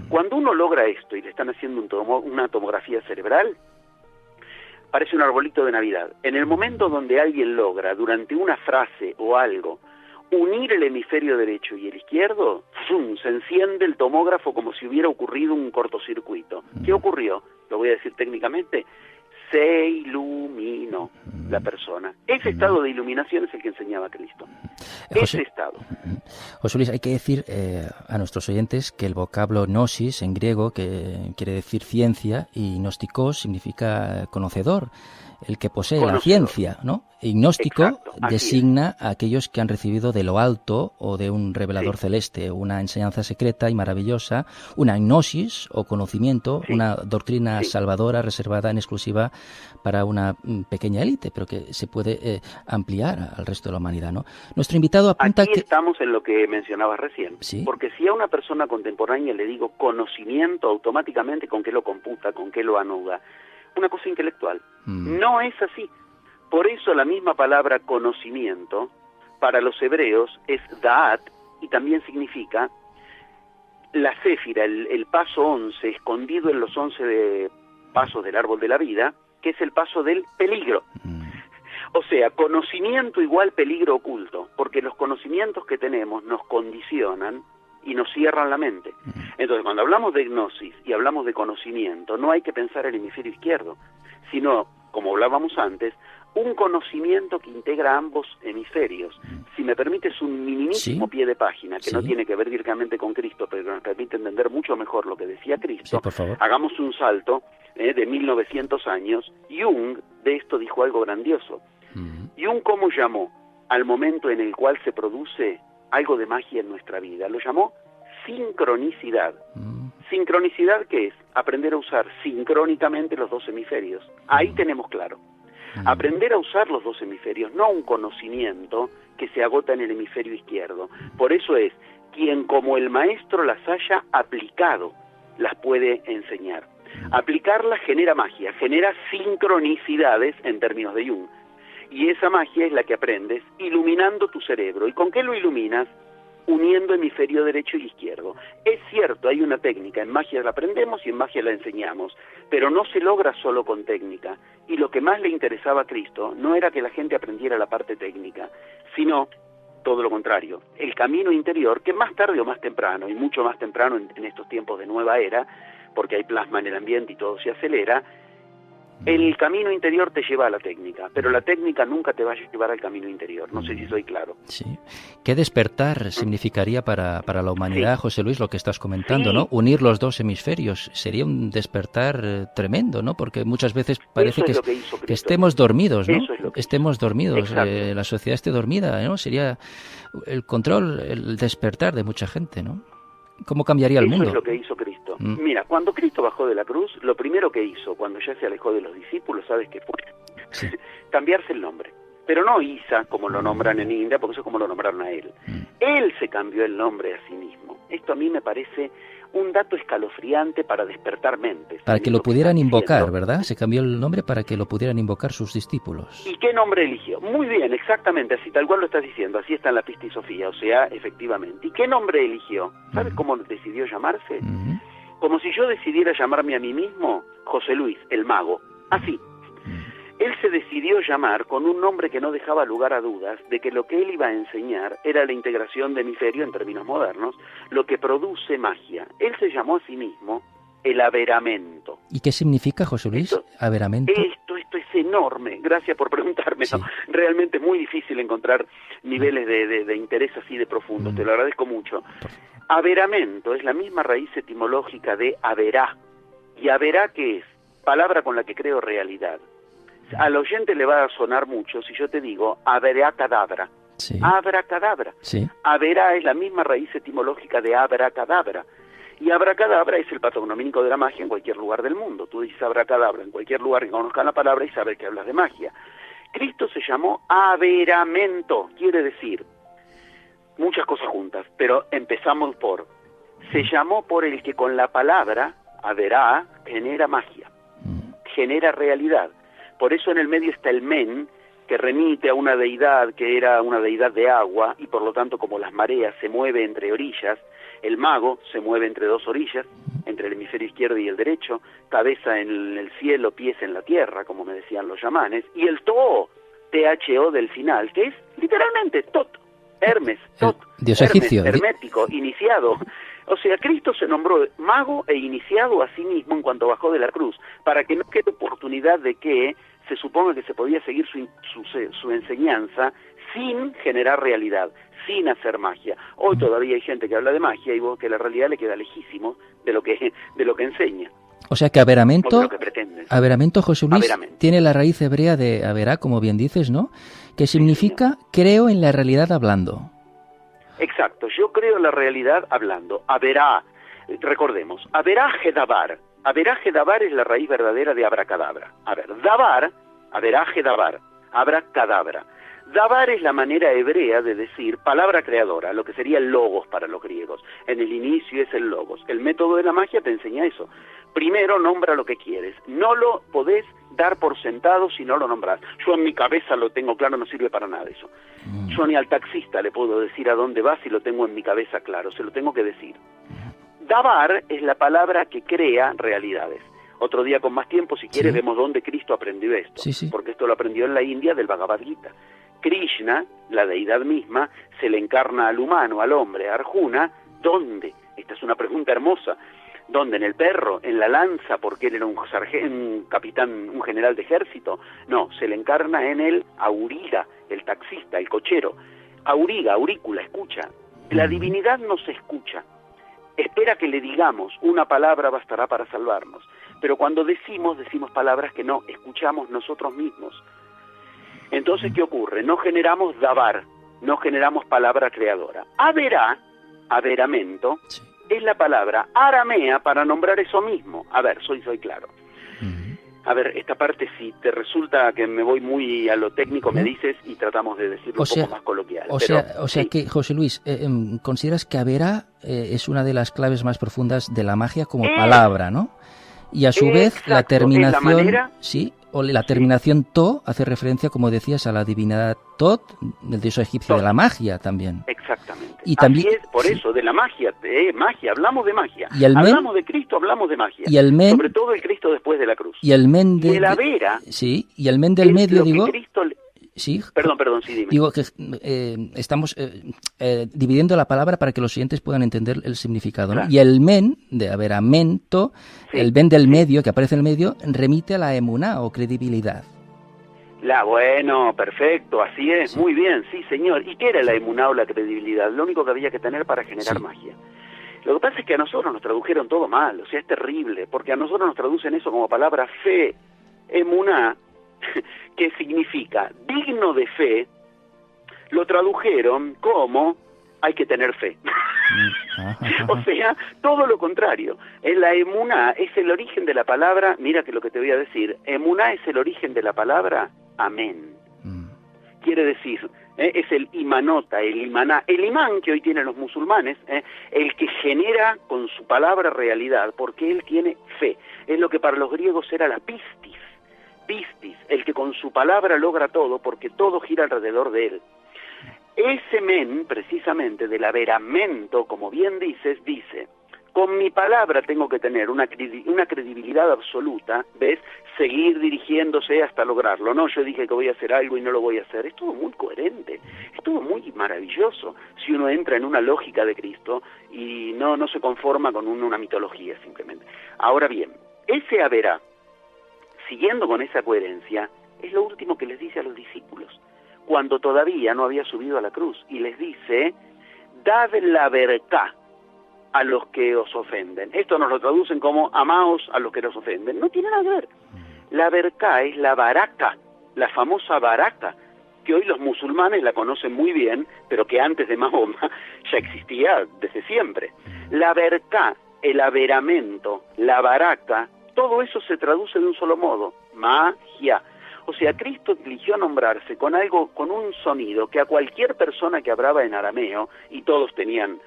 Cuando uno logra esto y le están haciendo una tomografía cerebral, parece un arbolito de Navidad. En el momento donde alguien logra, durante una frase o algo, unir el hemisferio derecho y el izquierdo, ¡zum!, se enciende el tomógrafo como si hubiera ocurrido un cortocircuito. ¿Qué ocurrió? Lo voy a decir técnicamente. Se iluminó la persona. Ese estado de iluminación es el que enseñaba Cristo. Ese estado. José Luis, hay que decir a nuestros oyentes que el vocablo gnosis en griego, que quiere decir ciencia, y gnósticos significa conocedor, el que posee la ciencia, ¿no? Y gnóstico designa a aquellos que han recibido de lo alto o de un revelador celeste una enseñanza secreta y maravillosa, una gnosis o conocimiento, una doctrina salvadora reservada en exclusiva para una pequeña élite, pero que se puede ampliar al resto de la humanidad, ¿no? Nuestro invitado apunta Aquí estamos en lo que mencionabas recién, porque si a una persona contemporánea le digo conocimiento, automáticamente ¿con qué lo computa, con qué lo anuda? Una cosa intelectual. No es así. Por eso la misma palabra conocimiento para los hebreos es da'at, y también significa la céfira, el paso 11, escondido en los 11 pasos del árbol de la vida, que es el paso del peligro. O sea, conocimiento igual peligro oculto, porque los conocimientos que tenemos nos condicionan y nos cierran la mente. Entonces, cuando hablamos de gnosis y hablamos de conocimiento, no hay que pensar el hemisferio izquierdo, sino, como hablábamos antes, un conocimiento que integra ambos hemisferios. Si me permites un minimísimo pie de página, que no tiene que ver directamente con Cristo, pero que nos permite entender mucho mejor lo que decía Cristo, por favor. Hagamos un salto de 1900 años. Jung de esto dijo algo grandioso. Jung, ¿cómo llamó al momento en el cual se produce algo de magia en nuestra vida? Lo llamó sincronicidad. ¿Sincronicidad qué es? Aprender a usar sincrónicamente los dos hemisferios. Ahí tenemos claro. Aprender a usar los dos hemisferios, no un conocimiento que se agota en el hemisferio izquierdo. Por eso es, quien como el maestro las haya aplicado, las puede enseñar. Aplicarlas genera magia, genera sincronicidades en términos de Jung. Y esa magia es la que aprendes iluminando tu cerebro. ¿Y con qué lo iluminas? Uniendo hemisferio derecho y izquierdo. Es cierto, hay una técnica, en magia la aprendemos y en magia la enseñamos, pero no se logra solo con técnica. Y lo que más le interesaba a Cristo no era que la gente aprendiera la parte técnica, sino todo lo contrario, el camino interior, que más tarde o más temprano, y mucho más temprano en estos tiempos de nueva era, porque hay plasma en el ambiente y todo se acelera, el camino interior te lleva a la técnica, pero la técnica nunca te va a llevar al camino interior. No sé si soy claro. Sí. ¿Qué despertar significaría para la humanidad, José Luis, lo que estás comentando, ¿no? Unir los dos hemisferios. Sería un despertar tremendo, ¿no? Porque muchas veces parece que estemos dormidos, ¿no? Estemos dormidos, la sociedad esté dormida, ¿no? Sería el control, el despertar de mucha gente, ¿no? ¿Cómo cambiaría el mundo? Eso es lo que hizo Cristo. Mira, cuando Cristo bajó de la cruz, lo primero que hizo, cuando ya se alejó de los discípulos, ¿sabes qué fue? Sí. Cambiarse el nombre. Pero no Isa, como lo nombran en India, porque eso es como lo nombraron a él. Él se cambió el nombre a sí mismo. Esto a mí me parece un dato escalofriante para despertar mentes. Para que lo pudieran invocar, ¿verdad? Se cambió el nombre para que lo pudieran invocar sus discípulos. ¿Y qué nombre eligió? Muy bien, exactamente, así tal cual lo estás diciendo, así está en la Pista y Sofía, o sea, efectivamente. ¿Y qué nombre eligió? ¿Sabes cómo decidió llamarse? Como si yo decidiera llamarme a mí mismo José Luis, el mago. Así. Él se decidió llamar con un nombre que no dejaba lugar a dudas de que lo que él iba a enseñar era la integración de hemisferio en términos modernos, lo que produce magia. Él se llamó a sí mismo el averamento. ¿Y qué significa, José Luis, averamento? Esto es enorme, gracias por preguntarme. Sí. ¿No? Realmente es muy difícil encontrar niveles de interés así de profundos, te lo agradezco mucho. Averamento es la misma raíz etimológica de averá. ¿Y averá qué es? Palabra con la que creo realidad. Al oyente le va a sonar mucho si yo te digo abracadabra. Sí. Abracadabra. Sí. Averá es la misma raíz etimológica de abracadabra. Y abracadabra es el patronomínico de la magia en cualquier lugar del mundo. Tú dices abracadabra en cualquier lugar que conozcan la palabra y sabes que hablas de magia. Cristo se llamó averamento, quiere decir muchas cosas juntas, pero empezamos por, se llamó por el que con la palabra, averá, genera magia, genera realidad. Por eso en el medio está el men, que remite a una deidad que era una deidad de agua, y por lo tanto como las mareas se mueve entre orillas, el mago se mueve entre dos orillas, entre el hemisferio izquierdo y el derecho, cabeza en el cielo, pies en la tierra, como me decían los chamanes, y el Tho, T-H-O del final, que es literalmente Tot, Hermes, Tot, Dios Hermes, egipcio, hermético, iniciado. O sea, Cristo se nombró mago e iniciado a sí mismo en cuanto bajó de la cruz, para que no quede oportunidad de que se suponga que se podía seguir su enseñanza sin generar realidad, sin hacer magia. Hoy todavía hay gente que habla de magia y vos que la realidad le queda lejísimo de lo que enseña. O sea que averamento, lo que pretende. Averamento, José Luis, Averamento. tiene la raíz hebrea de averá, como bien dices, ¿no? Que significa creo en la realidad hablando. Exacto, yo creo en la realidad hablando. Averá, recordemos, averaje dabar. Averaje dabar es la raíz verdadera de abracadabra. A ver, dabar, averaje dabar, abracadabra. Dabar es la manera hebrea de decir palabra creadora, lo que sería el logos para los griegos. En el inicio es el logos. El método de la magia te enseña eso. Primero nombra lo que quieres. No lo podés dar por sentado si no lo nombras. Yo en mi cabeza lo tengo claro, no sirve para nada eso. Yo ni al taxista le puedo decir a dónde va si lo tengo en mi cabeza claro, se lo tengo que decir. Dabar es la palabra que crea realidades. Otro día con más tiempo, si quieres, vemos dónde Cristo aprendió esto. Sí. Porque esto lo aprendió en la India del Bhagavad Gita. Krishna, la deidad misma, se le encarna al humano, al hombre, a Arjuna. ¿Dónde? Esta es una pregunta hermosa. ¿Dónde? ¿En el perro? ¿En la lanza? Porque él era un capitán, un general de ejército. No, se le encarna en el auriga, el taxista, el cochero. Auriga, aurícula, escucha. La divinidad no se escucha. Espera que le digamos, una palabra bastará para salvarnos. Pero cuando decimos palabras que no escuchamos nosotros mismos. Entonces, ¿qué ocurre? No generamos dabar, no generamos palabra creadora. Averá, averamento, es la palabra aramea para nombrar eso mismo. A ver, soy claro. A ver, esta parte si te resulta que me voy muy a lo técnico, me dices y tratamos de decirlo un poco más coloquial. O sea que, José Luis, ¿consideras que averá es una de las claves más profundas de la magia como palabra, ¿no? Y a su vez la terminación, la terminación to hace referencia, como decías, a la divinidad Tot, del dios egipcio de la magia también. Exactamente. Y también, así es, por eso, de la magia, magia, hablamos de magia. Y hablamos de Cristo, hablamos de magia. Y el men, sobre todo el Cristo después de la cruz. Y el men de la vera. Sí, y el men del medio, digo. Sí. Perdón, sí, dime. Digo que estamos dividiendo la palabra para que los oyentes puedan entender el significado, ¿no? Claro. Y el men, de averamento, el men del medio, que aparece en el medio, remite a la emuná o credibilidad. Bueno, perfecto, así es, muy bien, sí señor. ¿Y qué era la emuná o la credibilidad? Lo único que había que tener para generar magia. Lo que pasa es que a nosotros nos tradujeron todo mal, o sea, es terrible, porque a nosotros nos traducen eso como palabra fe, emuná, que significa digno de fe, lo tradujeron como hay que tener fe. O sea, todo lo contrario. La emuná es el origen de la palabra, mira que lo que te voy a decir, emuná es el origen de la palabra amén. Quiere decir, es el imanota, el imaná, el imán que hoy tienen los musulmanes, el que genera con su palabra realidad, porque él tiene fe. Es lo que para los griegos era la pistis, el que con su palabra logra todo, porque todo gira alrededor de él. Ese men, precisamente, del averamento, como bien dices, dice, con mi palabra tengo que tener una credibilidad absoluta, ¿ves? Seguir dirigiéndose hasta lograrlo. No, yo dije que voy a hacer algo y no lo voy a hacer. Es todo muy coherente, es todo muy maravilloso si uno entra en una lógica de Cristo y no se conforma con una mitología simplemente. Ahora bien, ese haberá, siguiendo con esa coherencia, es lo último que les dice a los discípulos, cuando todavía no había subido a la cruz, y les dice, dad la verká a los que os ofenden. Esto nos lo traducen como amaos a los que nos ofenden. No tiene nada que ver. La verká es la baraka, la famosa baraka, que hoy los musulmanes la conocen muy bien, pero que antes de Mahoma ya existía desde siempre. La verká, el averamento, la baraka, todo eso se traduce de un solo modo, magia. O sea, Cristo eligió nombrarse con algo, con un sonido que a cualquier persona que hablaba en arameo, y todos tenían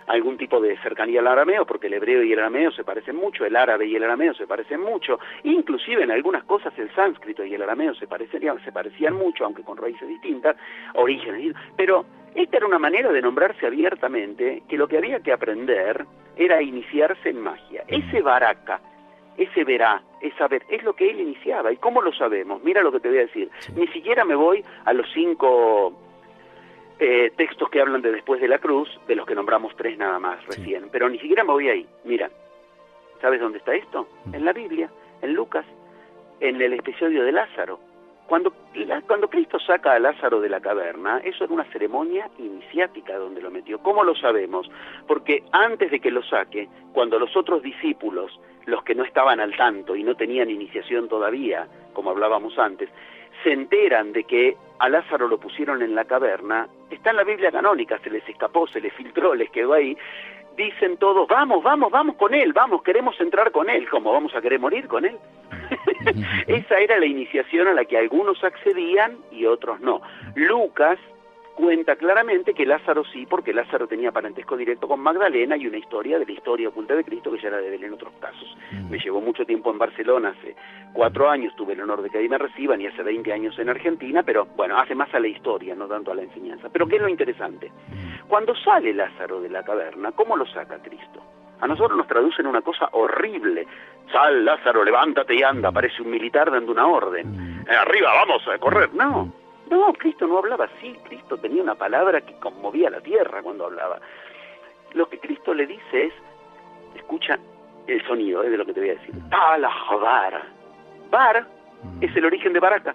algún tipo de cercanía al arameo, porque el hebreo y el arameo se parecen mucho, el árabe y el arameo se parecen mucho, inclusive en algunas cosas el sánscrito y el arameo se parecían mucho, aunque con raíces distintas, orígenes, pero esta era una manera de nombrarse abiertamente, que lo que había que aprender era iniciarse en magia. Ese baraka, ese verá, es lo que él iniciaba. ¿Y cómo lo sabemos? Mira lo que te voy a decir. Sí. Ni siquiera me voy a los 5 textos que hablan de después de la cruz, de los que nombramos 3 nada más recién, pero ni siquiera me voy ahí. Mira, ¿sabes dónde está esto? En la Biblia, en Lucas, en el episodio de Lázaro. Cuando Cristo saca a Lázaro de la caverna, eso era una ceremonia iniciática donde lo metió. ¿Cómo lo sabemos? Porque antes de que lo saque, cuando los otros discípulos, los que no estaban al tanto y no tenían iniciación todavía, como hablábamos antes, se enteran de que a Lázaro lo pusieron en la caverna, está en la Biblia canónica, se les escapó, se les filtró, les quedó ahí, dicen todos, vamos con él, queremos entrar con él, ¿cómo vamos a querer morir con él? Esa era la iniciación a la que algunos accedían y otros no. Lucas cuenta claramente que Lázaro sí, porque Lázaro tenía parentesco directo con Magdalena y una historia de la historia oculta de Cristo que ya era de Belén en otros casos. Me llevó mucho tiempo en Barcelona, hace 4 años tuve el honor de que ahí me reciban y hace 20 años en Argentina, pero bueno, hace más a la historia, no tanto a la enseñanza. Pero ¿qué es lo interesante? Cuando sale Lázaro de la caverna, ¿cómo lo saca Cristo? A nosotros nos traducen una cosa horrible. Sal, Lázaro, levántate y anda, parece un militar dando una orden. Arriba, vamos a correr. No, Cristo no hablaba así. Cristo tenía una palabra que conmovía la tierra cuando hablaba. Lo que Cristo le dice es, escucha el sonido de lo que te voy a decir. Talahabar. Bar es el origen de baraka.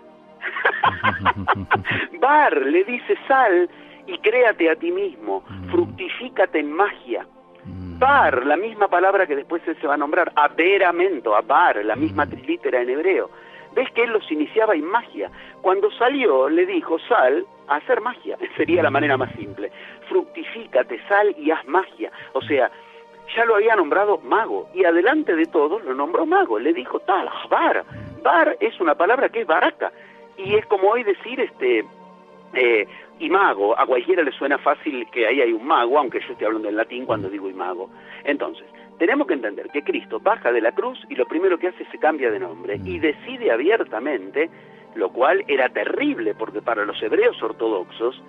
Bar le dice, sal y créate a ti mismo, fructifícate en magia. Bar, la misma palabra que después se va a nombrar, averamento, abar, la misma trilítera en hebreo. Ves que él los iniciaba en magia. Cuando salió, le dijo, sal a hacer magia. Sería la manera más simple. Fructifícate, sal y haz magia. O sea, ya lo había nombrado mago. Y adelante de todos lo nombró mago. Le dijo, tal, bar. Bar es una palabra que es baraka. Y es como hoy decir, imago. A cualquiera le suena fácil que ahí hay un mago, aunque yo esté hablando en latín cuando digo imago. Entonces, tenemos que entender que Cristo baja de la cruz y lo primero que hace es se cambia de nombre y decide abiertamente, lo cual era terrible porque para los hebreos ortodoxos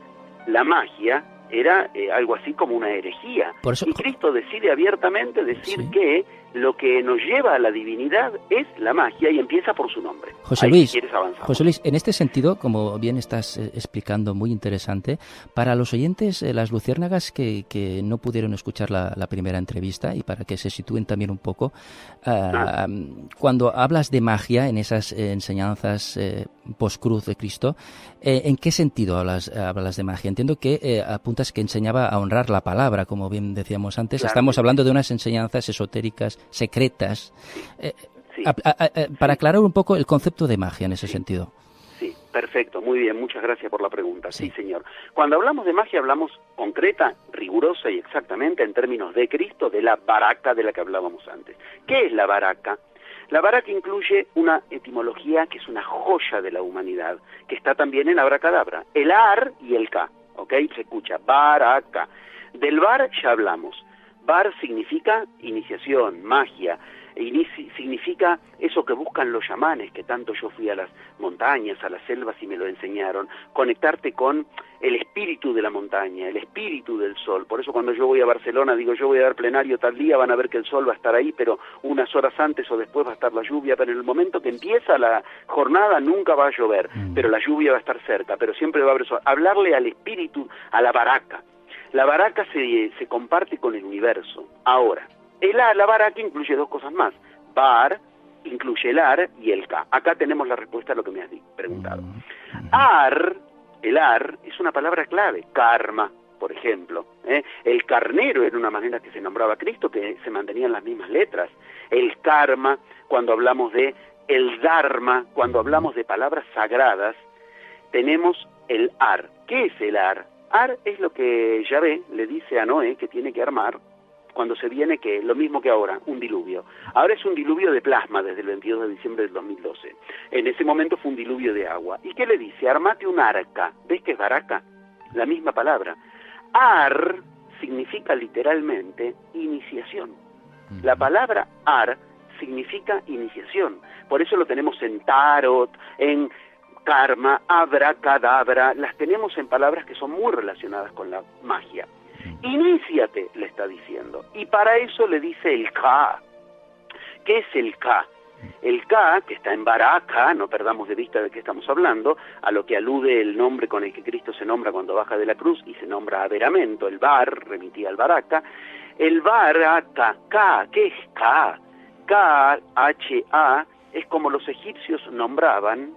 la magia era algo así como una herejía. Por eso, y Cristo decide abiertamente decir que lo que nos lleva a la divinidad es la magia y empieza por su nombre. José Luis, en este sentido, como bien estás explicando, muy interesante, para los oyentes, las luciérnagas que no pudieron escuchar la primera entrevista y para que se sitúen también un poco, cuando hablas de magia en esas enseñanzas post-cruz de Cristo, ¿en qué sentido hablas de magia? Entiendo que apuntas que enseñaba a honrar la palabra, como bien decíamos antes. Claro. Estamos hablando de unas enseñanzas esotéricas, secretas. Para aclarar un poco el concepto de magia en ese sentido. Sí, perfecto, muy bien, muchas gracias por la pregunta. Sí, señor. Cuando hablamos de magia hablamos concreta, rigurosa y exactamente en términos de Cristo, de la baraka de la que hablábamos antes. ¿Qué es la baraka? La baraka incluye una etimología que es una joya de la humanidad, que está también en abracadabra, el ar y el ka, ¿ok? Se escucha, baraka. Del bar ya hablamos. Bar significa iniciación, magia, significa eso que buscan los chamanes, que tanto yo fui a las montañas, a las selvas y me lo enseñaron, conectarte con el espíritu de la montaña, el espíritu del sol. Por eso cuando yo voy a Barcelona digo, yo voy a dar plenario tal día, van a ver que el sol va a estar ahí, pero unas horas antes o después va a estar la lluvia, pero en el momento que empieza la jornada nunca va a llover, pero la lluvia va a estar cerca, pero siempre va a haber sol. Hablarle al espíritu, a la baraka. La baraka se comparte con el universo. Ahora, la baraka incluye dos cosas más. Bar incluye el ar y el ka. Acá tenemos la respuesta a lo que me has preguntado. El ar es una palabra clave. Karma, por ejemplo. El carnero era una manera que se nombraba a Cristo, que se mantenían las mismas letras. El karma, cuando hablamos de el dharma, cuando hablamos de palabras sagradas, tenemos el ar. ¿Qué es el ar? Ar es lo que Yahvé le dice a Noé que tiene que armar cuando se viene, que lo mismo que ahora, un diluvio. Ahora es un diluvio de plasma desde el 22 de diciembre del 2012. En ese momento fue un diluvio de agua. ¿Y qué le dice? Armate un arca. ¿Ves que es baraka? La misma palabra. Ar significa literalmente iniciación. La palabra ar significa iniciación. Por eso lo tenemos en tarot, en karma, abracadabra, las tenemos en palabras que son muy relacionadas con la magia. Iníciate, le está diciendo. Y para eso le dice el Ka. ¿Qué es el Ka? El Ka, que está en Baraka, no perdamos de vista de qué estamos hablando, a lo que alude el nombre con el que Cristo se nombra cuando baja de la cruz y se nombra averamiento, el Bar, remitía al Baraka. El Baraka, Ka, ¿qué es Ka? Ka, H-A, es como los egipcios nombraban,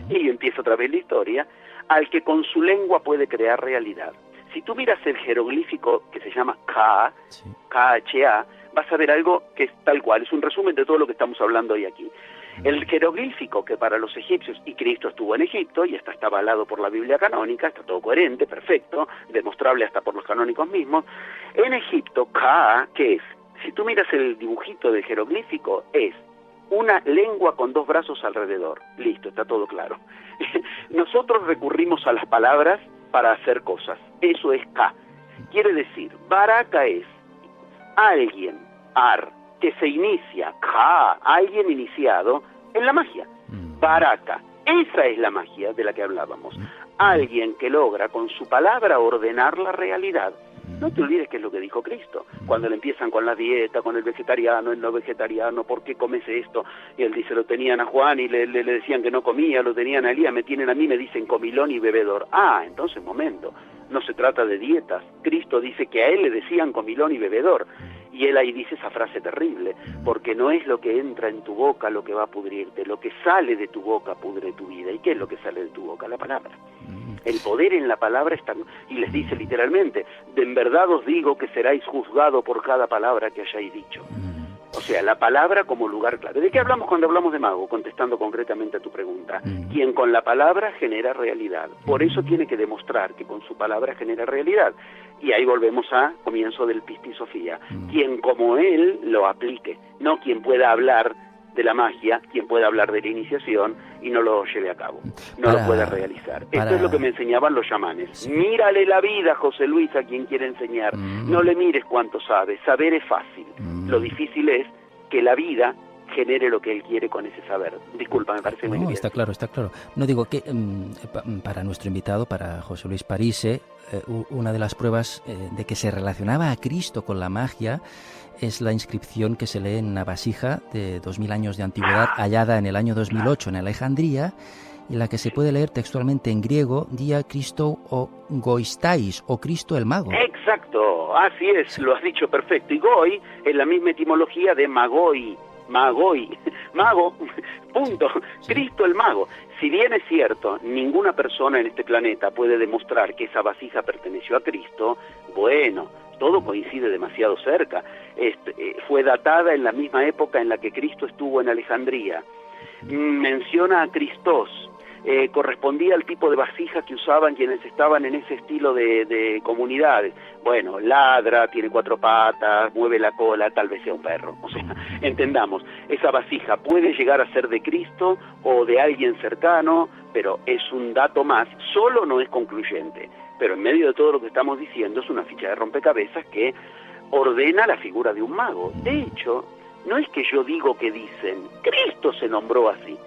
y empieza otra vez la historia, al que con su lengua puede crear realidad. Si tú miras el jeroglífico que se llama Ka, sí. K-H-A, vas a ver algo que es tal cual, es un resumen de todo lo que estamos hablando hoy aquí. El jeroglífico que para los egipcios, y Cristo estuvo en Egipto, y está avalado por la Biblia canónica, está todo coherente, perfecto, demostrable hasta por los canónicos mismos. En Egipto, Ka, ¿qué es? Si tú miras el dibujito del jeroglífico, es una lengua con dos brazos alrededor. Listo, está todo claro. Nosotros recurrimos a las palabras para hacer cosas. Eso es Ka. Quiere decir, Baraka es alguien, Ar, que se inicia, Ka, alguien iniciado en la magia. Baraka, esa es la magia de la que hablábamos. Alguien que logra con su palabra ordenar la realidad. No te olvides que es lo que dijo Cristo, cuando le empiezan con la dieta, con el vegetariano, el no vegetariano, ¿por qué comes esto? Y él dice, lo tenían a Juan y le decían que no comía, lo tenían a Elías, me tienen a mí, me dicen comilón y bebedor. Ah, entonces, momento, no se trata de dietas. Cristo dice que a él le decían comilón y bebedor. Y él ahí dice esa frase terrible, porque no es lo que entra en tu boca lo que va a pudrirte, lo que sale de tu boca pudre tu vida. ¿Y qué es lo que sale de tu boca? La palabra. El poder en la palabra está, y les dice literalmente, de en verdad os digo que seráis juzgado por cada palabra que hayáis dicho. O sea, la palabra como lugar clave. ¿De qué hablamos cuando hablamos de mago? Contestando concretamente a tu pregunta. Quien con la palabra genera realidad. Por eso tiene que demostrar que con su palabra genera realidad. Y ahí volvemos a comienzo del Pistis Sofía. Quien como él lo aplique, no quien pueda hablar de la magia, quien pueda hablar de la iniciación y no lo lleve a cabo, no lo pueda realizar. Esto es lo que me enseñaban los chamanes. Sí. Mírale la vida, José Luis, a quien quiere enseñar. No le mires cuánto sabe. Saber es fácil. Lo difícil es que la vida genere lo que él quiere con ese saber. Disculpa, me parece muy bien. Está claro, está claro. No digo que para nuestro invitado, para José Luis Parise, una de las pruebas de que se relacionaba a Cristo con la magia es la inscripción que se lee en una vasija de 2000 años de antigüedad hallada en el año 2008 en Alejandría, en la que se puede leer textualmente en griego Dia Christo o Goistais, o Cristo el mago. Exacto, así es, lo has dicho perfecto. Y goi es la misma etimología de magoi, mago, punto, sí. Cristo el mago. Si bien es cierto, ninguna persona en este planeta puede demostrar que esa vasija perteneció a Cristo, bueno, todo coincide demasiado cerca. Fue datada en la misma época en la que Cristo estuvo en Alejandría. Menciona a Cristos. Correspondía al tipo de vasija que usaban quienes estaban en ese estilo de comunidades. Bueno, ladra, tiene 4 patas, mueve la cola, tal vez sea un perro. O sea, entendamos, esa vasija puede llegar a ser de Cristo o de alguien cercano, pero es un dato más, solo no es concluyente. Pero en medio de todo lo que estamos diciendo es una ficha de rompecabezas que ordena la figura de un mago. De hecho, No es que yo digo que dicen, Cristo se nombró así.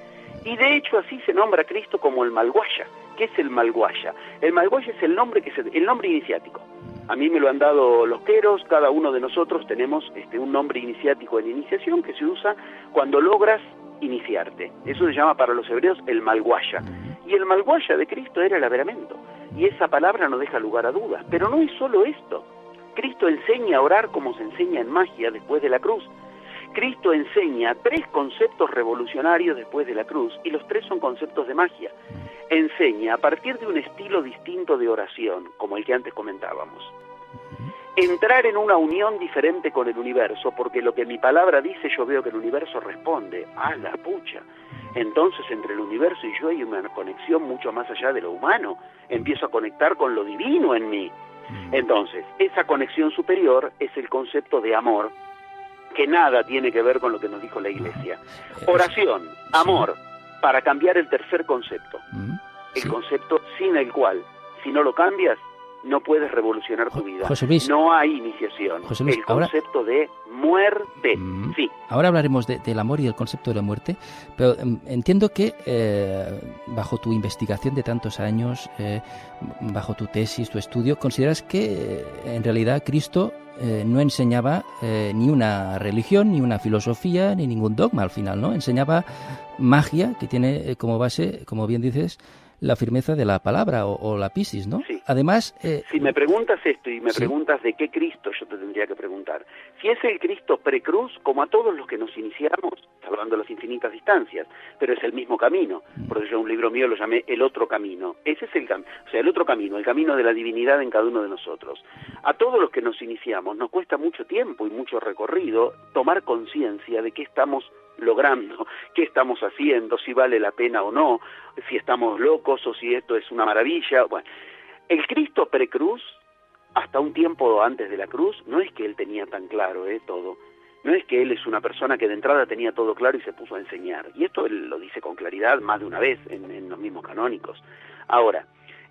Y de hecho así se nombra a Cristo como el Malguaya. ¿Qué es el Malguaya? El Malguaya es el nombre el nombre iniciático. A mí me lo han dado los queros, cada uno de nosotros tenemos un nombre iniciático en iniciación que se usa cuando logras iniciarte. Eso se llama para los hebreos el Malguaya. Y el Malguaya de Cristo era el averamento. Y esa palabra no deja lugar a dudas. Pero no es solo esto. Cristo enseña a orar como se enseña en magia después de la cruz. Cristo enseña 3 conceptos revolucionarios después de la cruz, y los 3 son conceptos de magia. Enseña a partir de un estilo distinto de oración, como el que antes comentábamos. Entrar en una unión diferente con el universo, porque lo que mi palabra dice, yo veo que el universo responde. ¡Ah, la pucha! Entonces entre el universo y yo hay una conexión mucho más allá de lo humano. Empiezo a conectar con lo divino en mí. Entonces, esa conexión superior es el concepto de amor, que nada tiene que ver con lo que nos dijo la Iglesia. Oración, amor, para cambiar el tercer concepto. El concepto sin el cual, si no lo cambias, no puedes revolucionar tu vida. José Luis, no hay iniciación. José Luis, el concepto ahora, de muerte. Sí. Ahora hablaremos del amor y del concepto de la muerte, pero entiendo que bajo tu investigación de tantos años, bajo tu tesis, tu estudio, consideras que en realidad Cristo no enseñaba ni una religión, ni una filosofía, ni ningún dogma al final, ¿no? Enseñaba magia que tiene como base, como bien dices, la firmeza de la palabra o la pisis, ¿no? Sí. Además... si me preguntas esto y me preguntas de qué Cristo, yo te tendría que preguntar. Si es el Cristo precruz, como a todos los que nos iniciamos, salvando las infinitas distancias, pero es el mismo camino. Por eso yo un libro mío lo llamé El Otro Camino. Ese es el camino, o sea, el otro camino, el camino de la divinidad en cada uno de nosotros. A todos los que nos iniciamos nos cuesta mucho tiempo y mucho recorrido tomar conciencia de qué estamos logrando, qué estamos haciendo, si vale la pena o no, si estamos locos o si esto es una maravilla. Bueno, el Cristo precruz, hasta un tiempo antes de la cruz, no es que él tenía tan claro todo, no es que él es una persona que de entrada tenía todo claro y se puso a enseñar, y esto él lo dice con claridad más de una vez en los mismos canónicos. Ahora,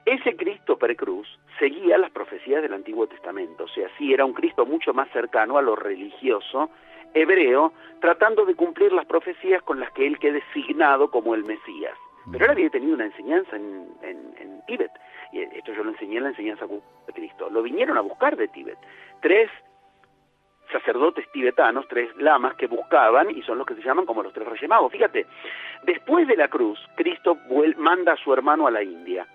ese Cristo precruz seguía las profecías del Antiguo Testamento, o sea, sí era un Cristo mucho más cercano a lo religioso hebreo, tratando de cumplir las profecías con las que él quede designado como el Mesías. Pero él había tenido una enseñanza en Tíbet, y esto yo lo enseñé en la enseñanza de Cristo. Lo vinieron a buscar de Tíbet 3 sacerdotes tibetanos, 3 lamas que buscaban, y son los que se llaman como los 3 Reyes Magos. Fíjate, después de la cruz, Cristo manda a su hermano a la India,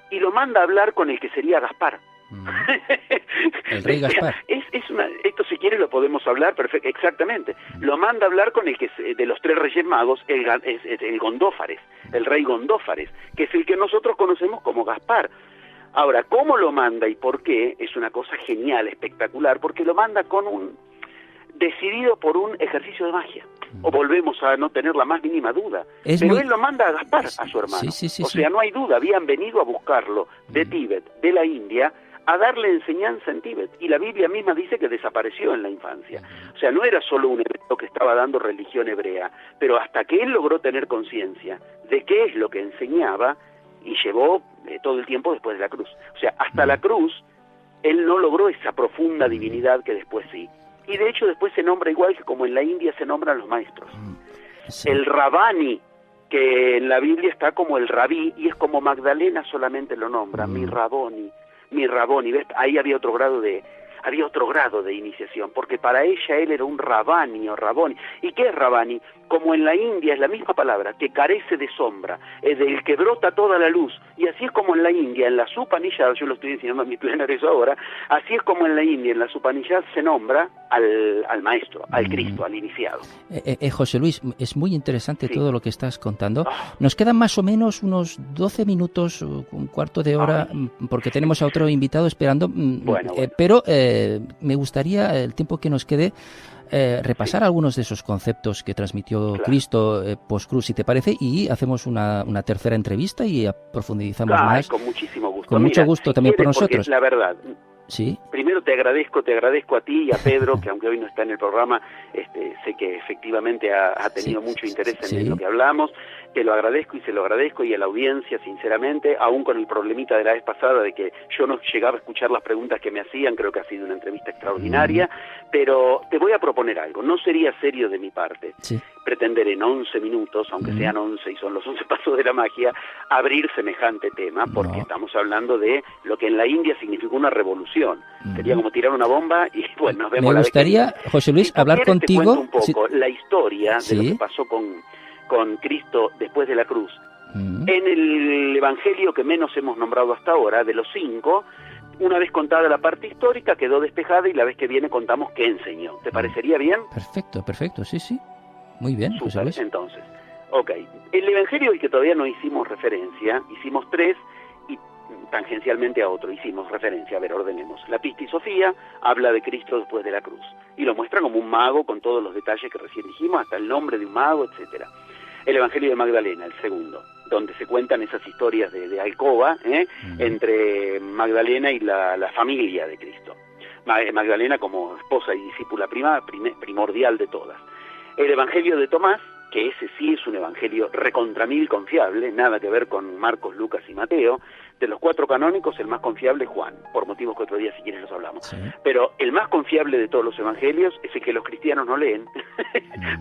y lo manda a hablar con el que sería Gaspar. El rey Gaspar. Esto si quieres lo podemos hablar exactamente. Lo manda a hablar con el que de los 3 Reyes Magos, el Gondófares, el rey Gondófares, que es el que nosotros conocemos como Gaspar. Ahora, ¿cómo lo manda y por qué? Es una cosa genial, espectacular, porque lo manda decidido por un ejercicio de magia. O volvemos a no tener la más mínima duda. Pero él lo manda a Gaspar, a su hermano. O sea, no hay duda, habían venido a buscarlo de Tíbet, de la India, a darle enseñanza en Tíbet, y la Biblia misma dice que desapareció en la infancia. O sea, no era solo un hebreo que estaba dando religión hebrea, pero hasta que él logró tener conciencia de qué es lo que enseñaba, y llevó todo el tiempo después de la cruz. O sea, hasta la cruz, él no logró esa profunda divinidad que después sí. Y de hecho después se nombra igual que como en la India se nombran los maestros. Sí. El Rabani, que en la Biblia está como el Rabí, y es como Magdalena solamente lo nombra, mi Raboni, ¿ves? Ahí había otro grado de iniciación, porque para ella él era un Rabani o Raboni. ¿Y qué es Rabani? Como en la India es la misma palabra, que carece de sombra, es del que brota toda la luz. Y así es como en la India, en la Upanishad, yo lo estoy enseñando a mis plenarios ahora, así es como en la India, en la Upanishad se nombra al maestro, al Cristo, al iniciado. José Luis, es muy interesante todo lo que estás contando. Nos quedan más o menos unos 12 minutos, un cuarto de hora, porque tenemos a otro invitado esperando, bueno. Pero me gustaría, el tiempo que nos quede, repasar algunos de esos conceptos que transmitió Cristo post-cruz, si te parece, y hacemos una tercera entrevista y profundizamos más. Con muchísimo gusto. Con mucho gusto también por nosotros. La verdad, Sí. Primero te agradezco a ti y a Pedro, que aunque hoy no está en el programa, sé que efectivamente ha tenido mucho interés en lo que hablamos. Te lo agradezco y se lo agradezco, y a la audiencia, sinceramente, aún con el problemita de la vez pasada de que yo no llegaba a escuchar las preguntas que me hacían. Creo que ha sido una entrevista extraordinaria, pero te voy a proponer algo. No sería serio de mi parte pretender en 11 minutos, aunque sean 11 y son los 11 pasos de la magia, abrir semejante tema, porque estamos hablando de lo que en la India significó una revolución. Sería como tirar una bomba y bueno, nos vemos. Me gustaría, José Luis, si hablar contigo. Te cuento un poco la historia de lo que pasó con Cristo después de la cruz. En el evangelio que menos hemos nombrado hasta ahora, de los 5, una vez contada la parte histórica, quedó despejada, y la vez que viene contamos qué enseñó. ¿Te parecería bien? Perfecto, sí. Muy bien, José Luis. Entonces, el evangelio al que todavía no hicimos referencia, hicimos 3, y tangencialmente a otro hicimos referencia. A ver, ordenemos. La Pista y Sofía habla de Cristo después de la cruz, y lo muestra como un mago con todos los detalles que recién dijimos, hasta el nombre de un mago, etcétera. El Evangelio de Magdalena, el segundo, donde se cuentan esas historias de alcoba entre Magdalena y la familia de Cristo. Magdalena como esposa y discípula primordial de todas. El Evangelio de Tomás, que ese sí es un evangelio recontramil confiable, nada que ver con Marcos, Lucas y Mateo. De los 4 canónicos, el más confiable es Juan, por motivos que otro día si quieres los hablamos. Pero el más confiable de todos los evangelios es el que los cristianos no leen,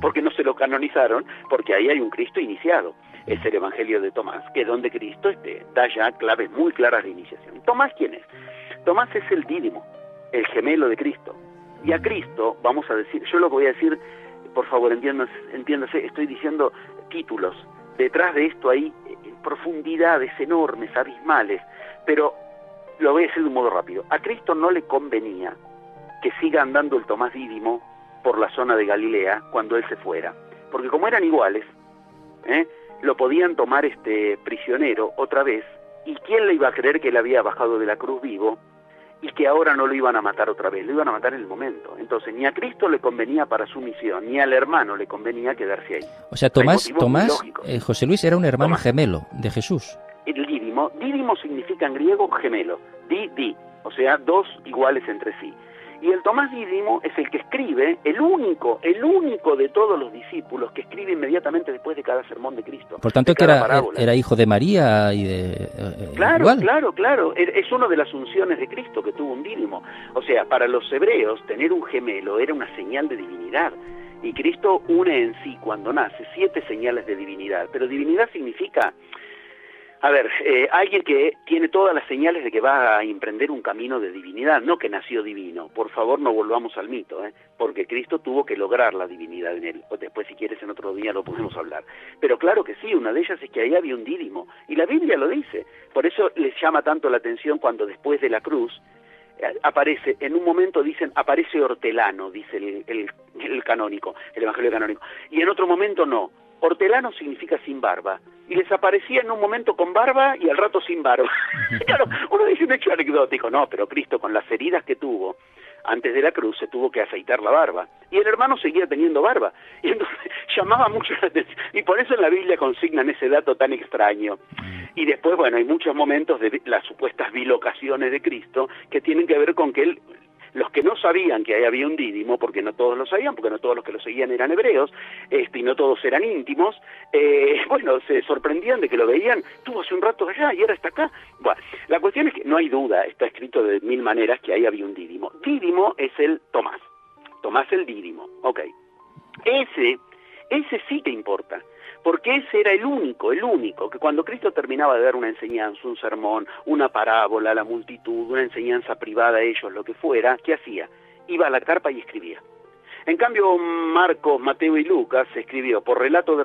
porque no se lo canonizaron, porque ahí hay un Cristo iniciado. Es el Evangelio de Tomás, que es donde Cristo da ya claves muy claras de iniciación. ¿Tomás quién es? Tomás es el Dídimo, el gemelo de Cristo. Y a Cristo, vamos a decir, yo lo que voy a decir, por favor, entiéndase, estoy diciendo títulos. Detrás de esto hay profundidades enormes, abismales, pero lo voy a decir de un modo rápido. A Cristo no le convenía que siga andando el Tomás Dídimo por la zona de Galilea cuando él se fuera, porque como eran iguales, lo podían tomar prisionero otra vez, y ¿quién le iba a creer que él había bajado de la cruz vivo y que ahora no lo iban a matar otra vez? Lo iban a matar en el momento. Entonces ni a Cristo le convenía para su misión, ni al hermano le convenía quedarse ahí. O sea, Tomás José Luis era un hermano gemelo de Jesús. El dídimo significa en griego gemelo, o sea, 2 iguales entre sí. Y el Tomás Dídimo es el que escribe, el único de todos los discípulos que escribe inmediatamente después de cada sermón de Cristo. Por tanto, que era hijo de María y de... Claro. Es uno de las unciones de Cristo que tuvo un Dídimo. O sea, para los hebreos, tener un gemelo era una señal de divinidad. Y Cristo une en sí, cuando nace, 7 señales de divinidad. Pero divinidad significa... alguien que tiene todas las señales de que va a emprender un camino de divinidad, no que nació divino. Por favor, no volvamos al mito, porque Cristo tuvo que lograr la divinidad en él. O después, si quieres, en otro día lo podemos hablar. Pero claro que sí, una de ellas es que ahí había un dídimo, y la Biblia lo dice. Por eso les llama tanto la atención cuando después de la cruz aparece, en un momento aparece hortelano, dice el canónico, el evangelio canónico, y en otro momento no. Hortelano significa sin barba, y les aparecía en un momento con barba y al rato sin barba. Claro, uno dice un hecho anecdótico, no, pero Cristo con las heridas que tuvo antes de la cruz se tuvo que afeitar la barba, y el hermano seguía teniendo barba, y entonces llamaba mucho la atención, y por eso en la Biblia consignan ese dato tan extraño. Y después, hay muchos momentos de las supuestas bilocaciones de Cristo que tienen que ver con que los que no sabían que ahí había un dídimo, porque no todos lo sabían, porque no todos los que lo seguían eran hebreos, y no todos eran íntimos, se sorprendían de que lo veían, estuvo hace un rato allá y ahora está acá. Bueno, la cuestión es que no hay duda, está escrito de 1000 maneras que ahí había un dídimo. Dídimo es el Tomás el dídimo, Ese sí que importa, porque ese era el único, que cuando Cristo terminaba de dar una enseñanza, un sermón, una parábola a la multitud, una enseñanza privada a ellos, lo que fuera, ¿qué hacía? Iba a la carpa y escribía. En cambio, Marcos, Mateo y Lucas se escribió por relato,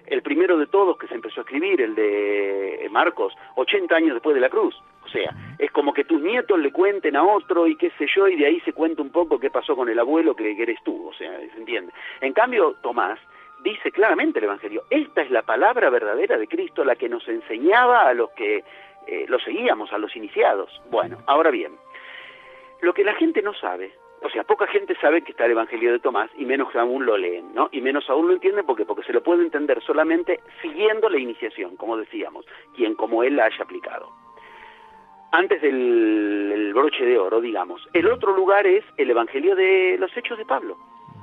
el primero de todos que se empezó a escribir, el de Marcos, 80 años después de la cruz. O sea, es como que tus nietos le cuenten a otro y qué sé yo, y de ahí se cuenta un poco qué pasó con el abuelo que eres tú, o sea, ¿se entiende? En cambio, Tomás dice claramente el Evangelio, esta es la palabra verdadera de Cristo, la que nos enseñaba a los que lo seguíamos, a los iniciados. Bueno, ahora bien, lo que la gente no sabe, o sea, poca gente sabe que está el Evangelio de Tomás, y menos aún lo leen, ¿no? Y menos aún lo entienden porque se lo puede entender solamente siguiendo la iniciación, como decíamos, quien como él la haya aplicado. antes del el broche de oro, digamos. El otro lugar es el Evangelio de los Hechos de Pablo,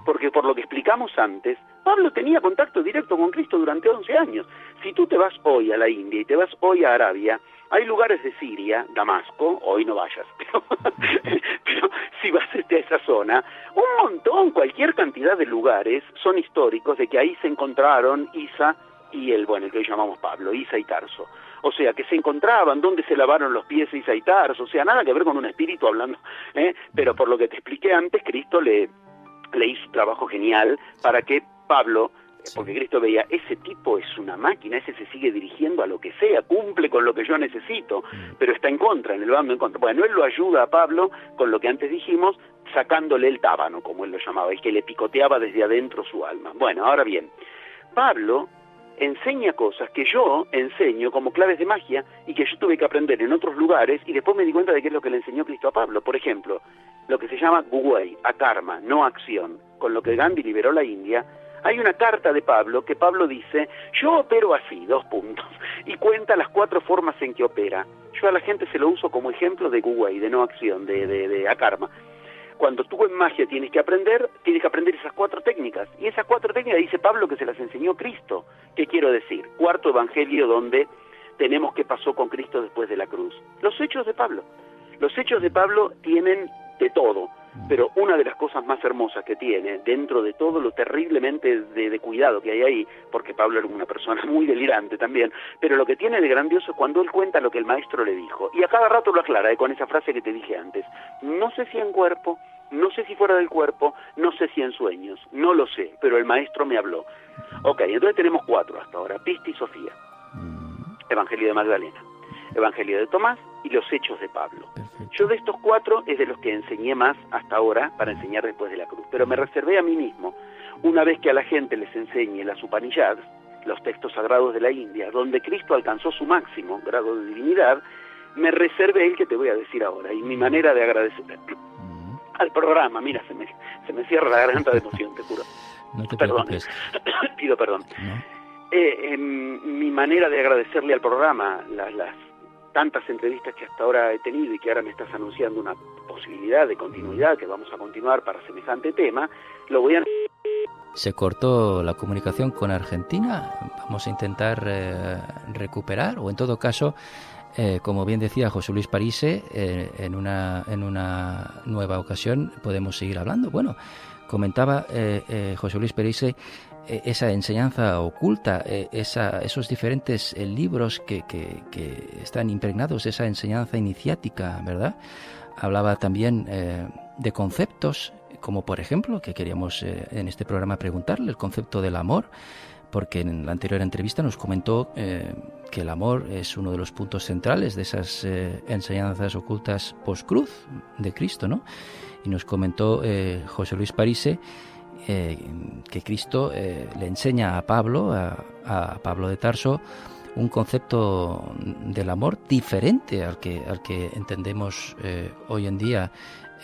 porque por lo que explicamos antes, Pablo tenía contacto directo con Cristo durante 11 años. Si tú te vas hoy a la India y te vas hoy a Arabia, hay lugares de Siria, Damasco, hoy no vayas, pero si vas a esa zona, un montón, cualquier cantidad de lugares son históricos de que ahí se encontraron Isa y el que hoy llamamos Pablo, Isa y Tarso. O sea, que se encontraban, donde se lavaron los pies Isa y Tarso, o sea, nada que ver con un espíritu hablando, pero por lo que te expliqué antes, Cristo le hizo un trabajo genial para que Pablo, porque Cristo veía, ese tipo es una máquina, ese se sigue dirigiendo a lo que sea, cumple con lo que yo necesito, pero está en contra, en el bando en contra. Bueno, él lo ayuda a Pablo con lo que antes dijimos, sacándole el tábano, como él lo llamaba, el que le picoteaba desde adentro su alma. Bueno, ahora bien, Pablo enseña cosas que yo enseño como claves de magia y que yo tuve que aprender en otros lugares y después me di cuenta de qué es lo que le enseñó Cristo a Pablo. Por ejemplo, lo que se llama Guwei, a karma, no acción, con lo que Gandhi liberó la India. Hay una carta de Pablo que Pablo dice, yo opero así, 2 puntos, y cuenta las 4 formas en que opera. Yo a la gente se lo uso como ejemplo de Guwei, de no acción, de a karma. Cuando tú en magia tienes que aprender esas 4 técnicas. Y esas 4 técnicas dice Pablo que se las enseñó Cristo. ¿Qué quiero decir? 4º evangelio donde tenemos qué pasó con Cristo después de la cruz. Los hechos de Pablo. Los hechos de Pablo tienen de todo, pero una de las cosas más hermosas que tiene, dentro de todo lo terriblemente de cuidado que hay ahí, porque Pablo era una persona muy delirante también, pero lo que tiene de grandioso es cuando él cuenta lo que el maestro le dijo, y a cada rato lo aclara, con esa frase que te dije antes, no sé si en cuerpo, no sé si fuera del cuerpo, no sé si en sueños, no lo sé, pero el maestro me habló. Ok, entonces tenemos 4 hasta ahora, Pista y Sofía, Evangelio de Magdalena, Evangelio de Tomás y los Hechos de Pablo. Perfecto. Yo de estos 4 es de los que enseñé más hasta ahora para enseñar después de la cruz, pero me reservé a mí mismo, una vez que a la gente les enseñe las Upanishads, los textos sagrados de la India, donde Cristo alcanzó su máximo grado de divinidad, me reservé el que te voy a decir ahora, y mi manera de agradecer al programa, mira, se me cierra la garganta de emoción, te juro. No te preocupes. Pido perdón. ¿No? Mi manera de agradecerle al programa, las tantas entrevistas que hasta ahora he tenido y que ahora me estás anunciando una posibilidad de continuidad, que vamos a continuar para semejante tema, lo voy a... Se cortó la comunicación con Argentina, vamos a intentar recuperar, o en todo caso, como bien decía José Luis Parise, en una nueva ocasión podemos seguir hablando. Bueno, comentaba José Luis Parise esa enseñanza oculta, esos diferentes libros que están impregnados de esa enseñanza iniciática, ¿verdad? Hablaba también de conceptos, como por ejemplo, que queríamos en este programa preguntarle, el concepto del amor, porque en la anterior entrevista nos comentó que el amor es uno de los puntos centrales de esas enseñanzas ocultas post-cruz de Cristo, ¿no? Y nos comentó José Luis Parise que Cristo le enseña a Pablo, a Pablo de Tarso, un concepto del amor diferente al que entendemos hoy en día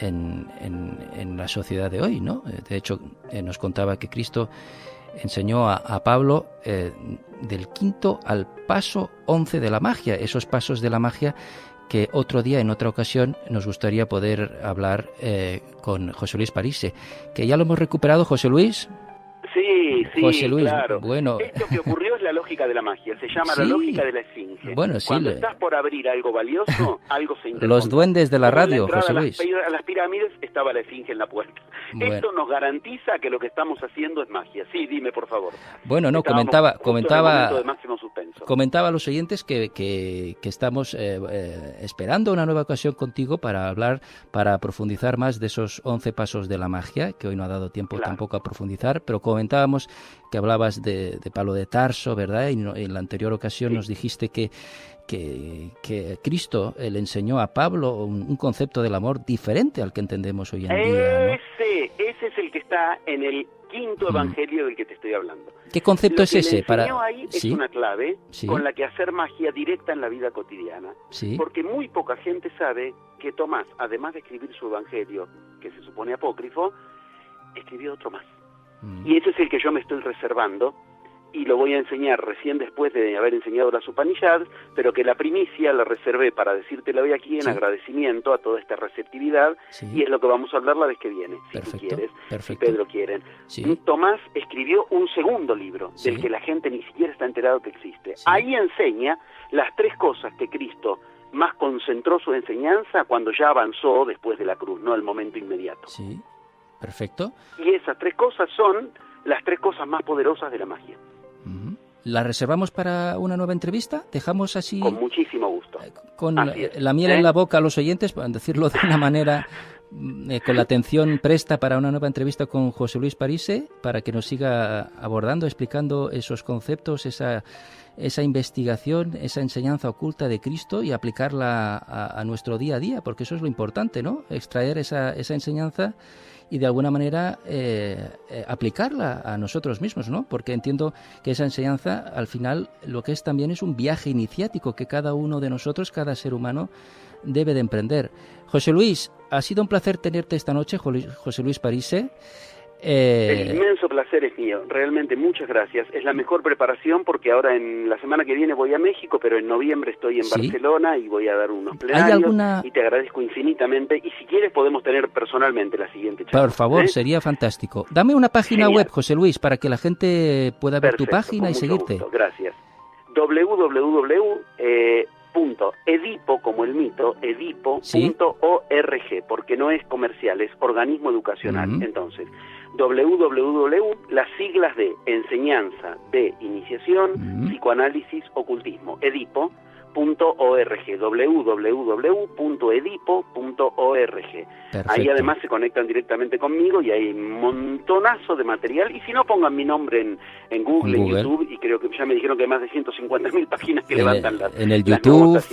en la sociedad de hoy, ¿no? De hecho, nos contaba que Cristo enseñó a Pablo del 5º al paso 11 de la magia, esos pasos de la magia que otro día, en otra ocasión, nos gustaría poder hablar con José Luis Parise, que ya lo hemos recuperado, José Luis. Sí, José Luis, claro. Bueno. Esto que ocurrió es la lógica de la magia, se llama la lógica de la esfinge. Bueno, sí. Cuando estás por abrir algo valioso, algo se interpone. Los duendes de la radio, José Luis. A las pirámides estaba la esfinge en la puerta. Bueno. Esto nos garantiza que lo que estamos haciendo es magia. Sí, dime, por favor. Bueno, no, comentaba de máximo suspenso. Comentaba a los oyentes que estamos esperando una nueva ocasión contigo para hablar, para profundizar más de esos 11 pasos de la magia, que hoy no ha dado tiempo tampoco a profundizar, pero comentábamos que hablabas de Pablo de Tarso, ¿verdad? Y en la anterior ocasión nos dijiste que Cristo le enseñó a Pablo un concepto del amor diferente al que entendemos hoy en día, ¿no? Ese es el que está en el 5º evangelio del que te estoy hablando. ¿Qué concepto es ese? Lo que le enseñó ahí es una clave con la que hacer magia directa en la vida cotidiana. Sí. Porque muy poca gente sabe que Tomás, además de escribir su evangelio, que se supone apócrifo, escribió otro más. Y ese es el que yo me estoy reservando y lo voy a enseñar recién después de haber enseñado las Upanishads, pero que la primicia la reservé para decírtela hoy aquí en agradecimiento a toda esta receptividad, y es lo que vamos a hablar la vez que viene, si tú quieres, si Pedro quiere. Tomás escribió un segundo libro, del que la gente ni siquiera está enterado que existe. Ahí enseña las 3 cosas que Cristo más concentró su enseñanza cuando ya avanzó después de la cruz, no el momento inmediato. Sí, perfecto. Y esas 3 cosas son las 3 cosas más poderosas de la magia. ¿La reservamos para una nueva entrevista? ¿Dejamos así? Con muchísimo gusto. Con la miel en la boca a los oyentes, para decirlo de una manera, con la atención presta para una nueva entrevista con José Luis Parise, para que nos siga abordando, explicando esos conceptos, esa investigación, esa enseñanza oculta de Cristo y aplicarla a nuestro día a día, porque eso es lo importante, ¿no? Extraer esa enseñanza y de alguna manera aplicarla a nosotros mismos, ¿no? Porque entiendo que esa enseñanza, al final, lo que es también es un viaje iniciático que cada uno de nosotros, cada ser humano, debe de emprender. José Luis, ha sido un placer tenerte esta noche, José Luis Parise. El inmenso placer es mío, realmente muchas gracias. Es la mejor preparación porque ahora en la semana que viene voy a México, pero en noviembre estoy en Barcelona y voy a dar unos plenarios y te agradezco infinitamente. Y si quieres podemos tener personalmente la siguiente charla. Por favor, sería fantástico. Dame una página web, José Luis, para que la gente pueda ver tu página y seguirte. Gusto, gracias. www.edipo, como el mito, edipo.org, porque no es comercial, es organismo educacional. Entonces, las siglas de enseñanza de iniciación, psicoanálisis, ocultismo, edipo.org, www.edipo.org. Ahí además se conectan directamente conmigo y hay un montonazo de material, y si no, pongan mi nombre en Google, en YouTube, y creo que ya me dijeron que hay más de 150.000 páginas que levantan en el YouTube,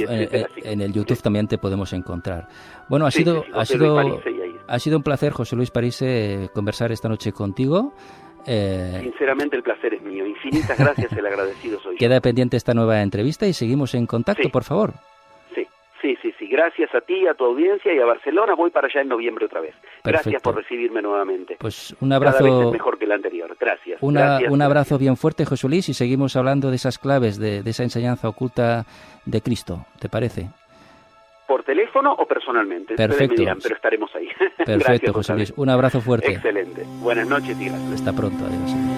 en el YouTube también te podemos encontrar. Bueno, ha sido un placer, José Luis Parise, conversar esta noche contigo. Sinceramente el placer es mío. Infinitas gracias, el agradecido soy yo. Queda pendiente esta nueva entrevista y seguimos en contacto, por favor. Sí. Gracias a ti, a tu audiencia y a Barcelona. Voy para allá en noviembre otra vez. Gracias por recibirme nuevamente. Pues un abrazo. Cada vez es mejor que el anterior. Gracias. Un abrazo bien fuerte, José Luis, y seguimos hablando de esas claves, de esa enseñanza oculta de Cristo. ¿Te parece? ¿Por teléfono o personalmente? Perfecto. Ustedes me dirán, pero estaremos ahí. Perfecto, Gracias, José Luis. Un abrazo fuerte. Excelente. Buenas noches y gracias. Hasta pronto. Adiós.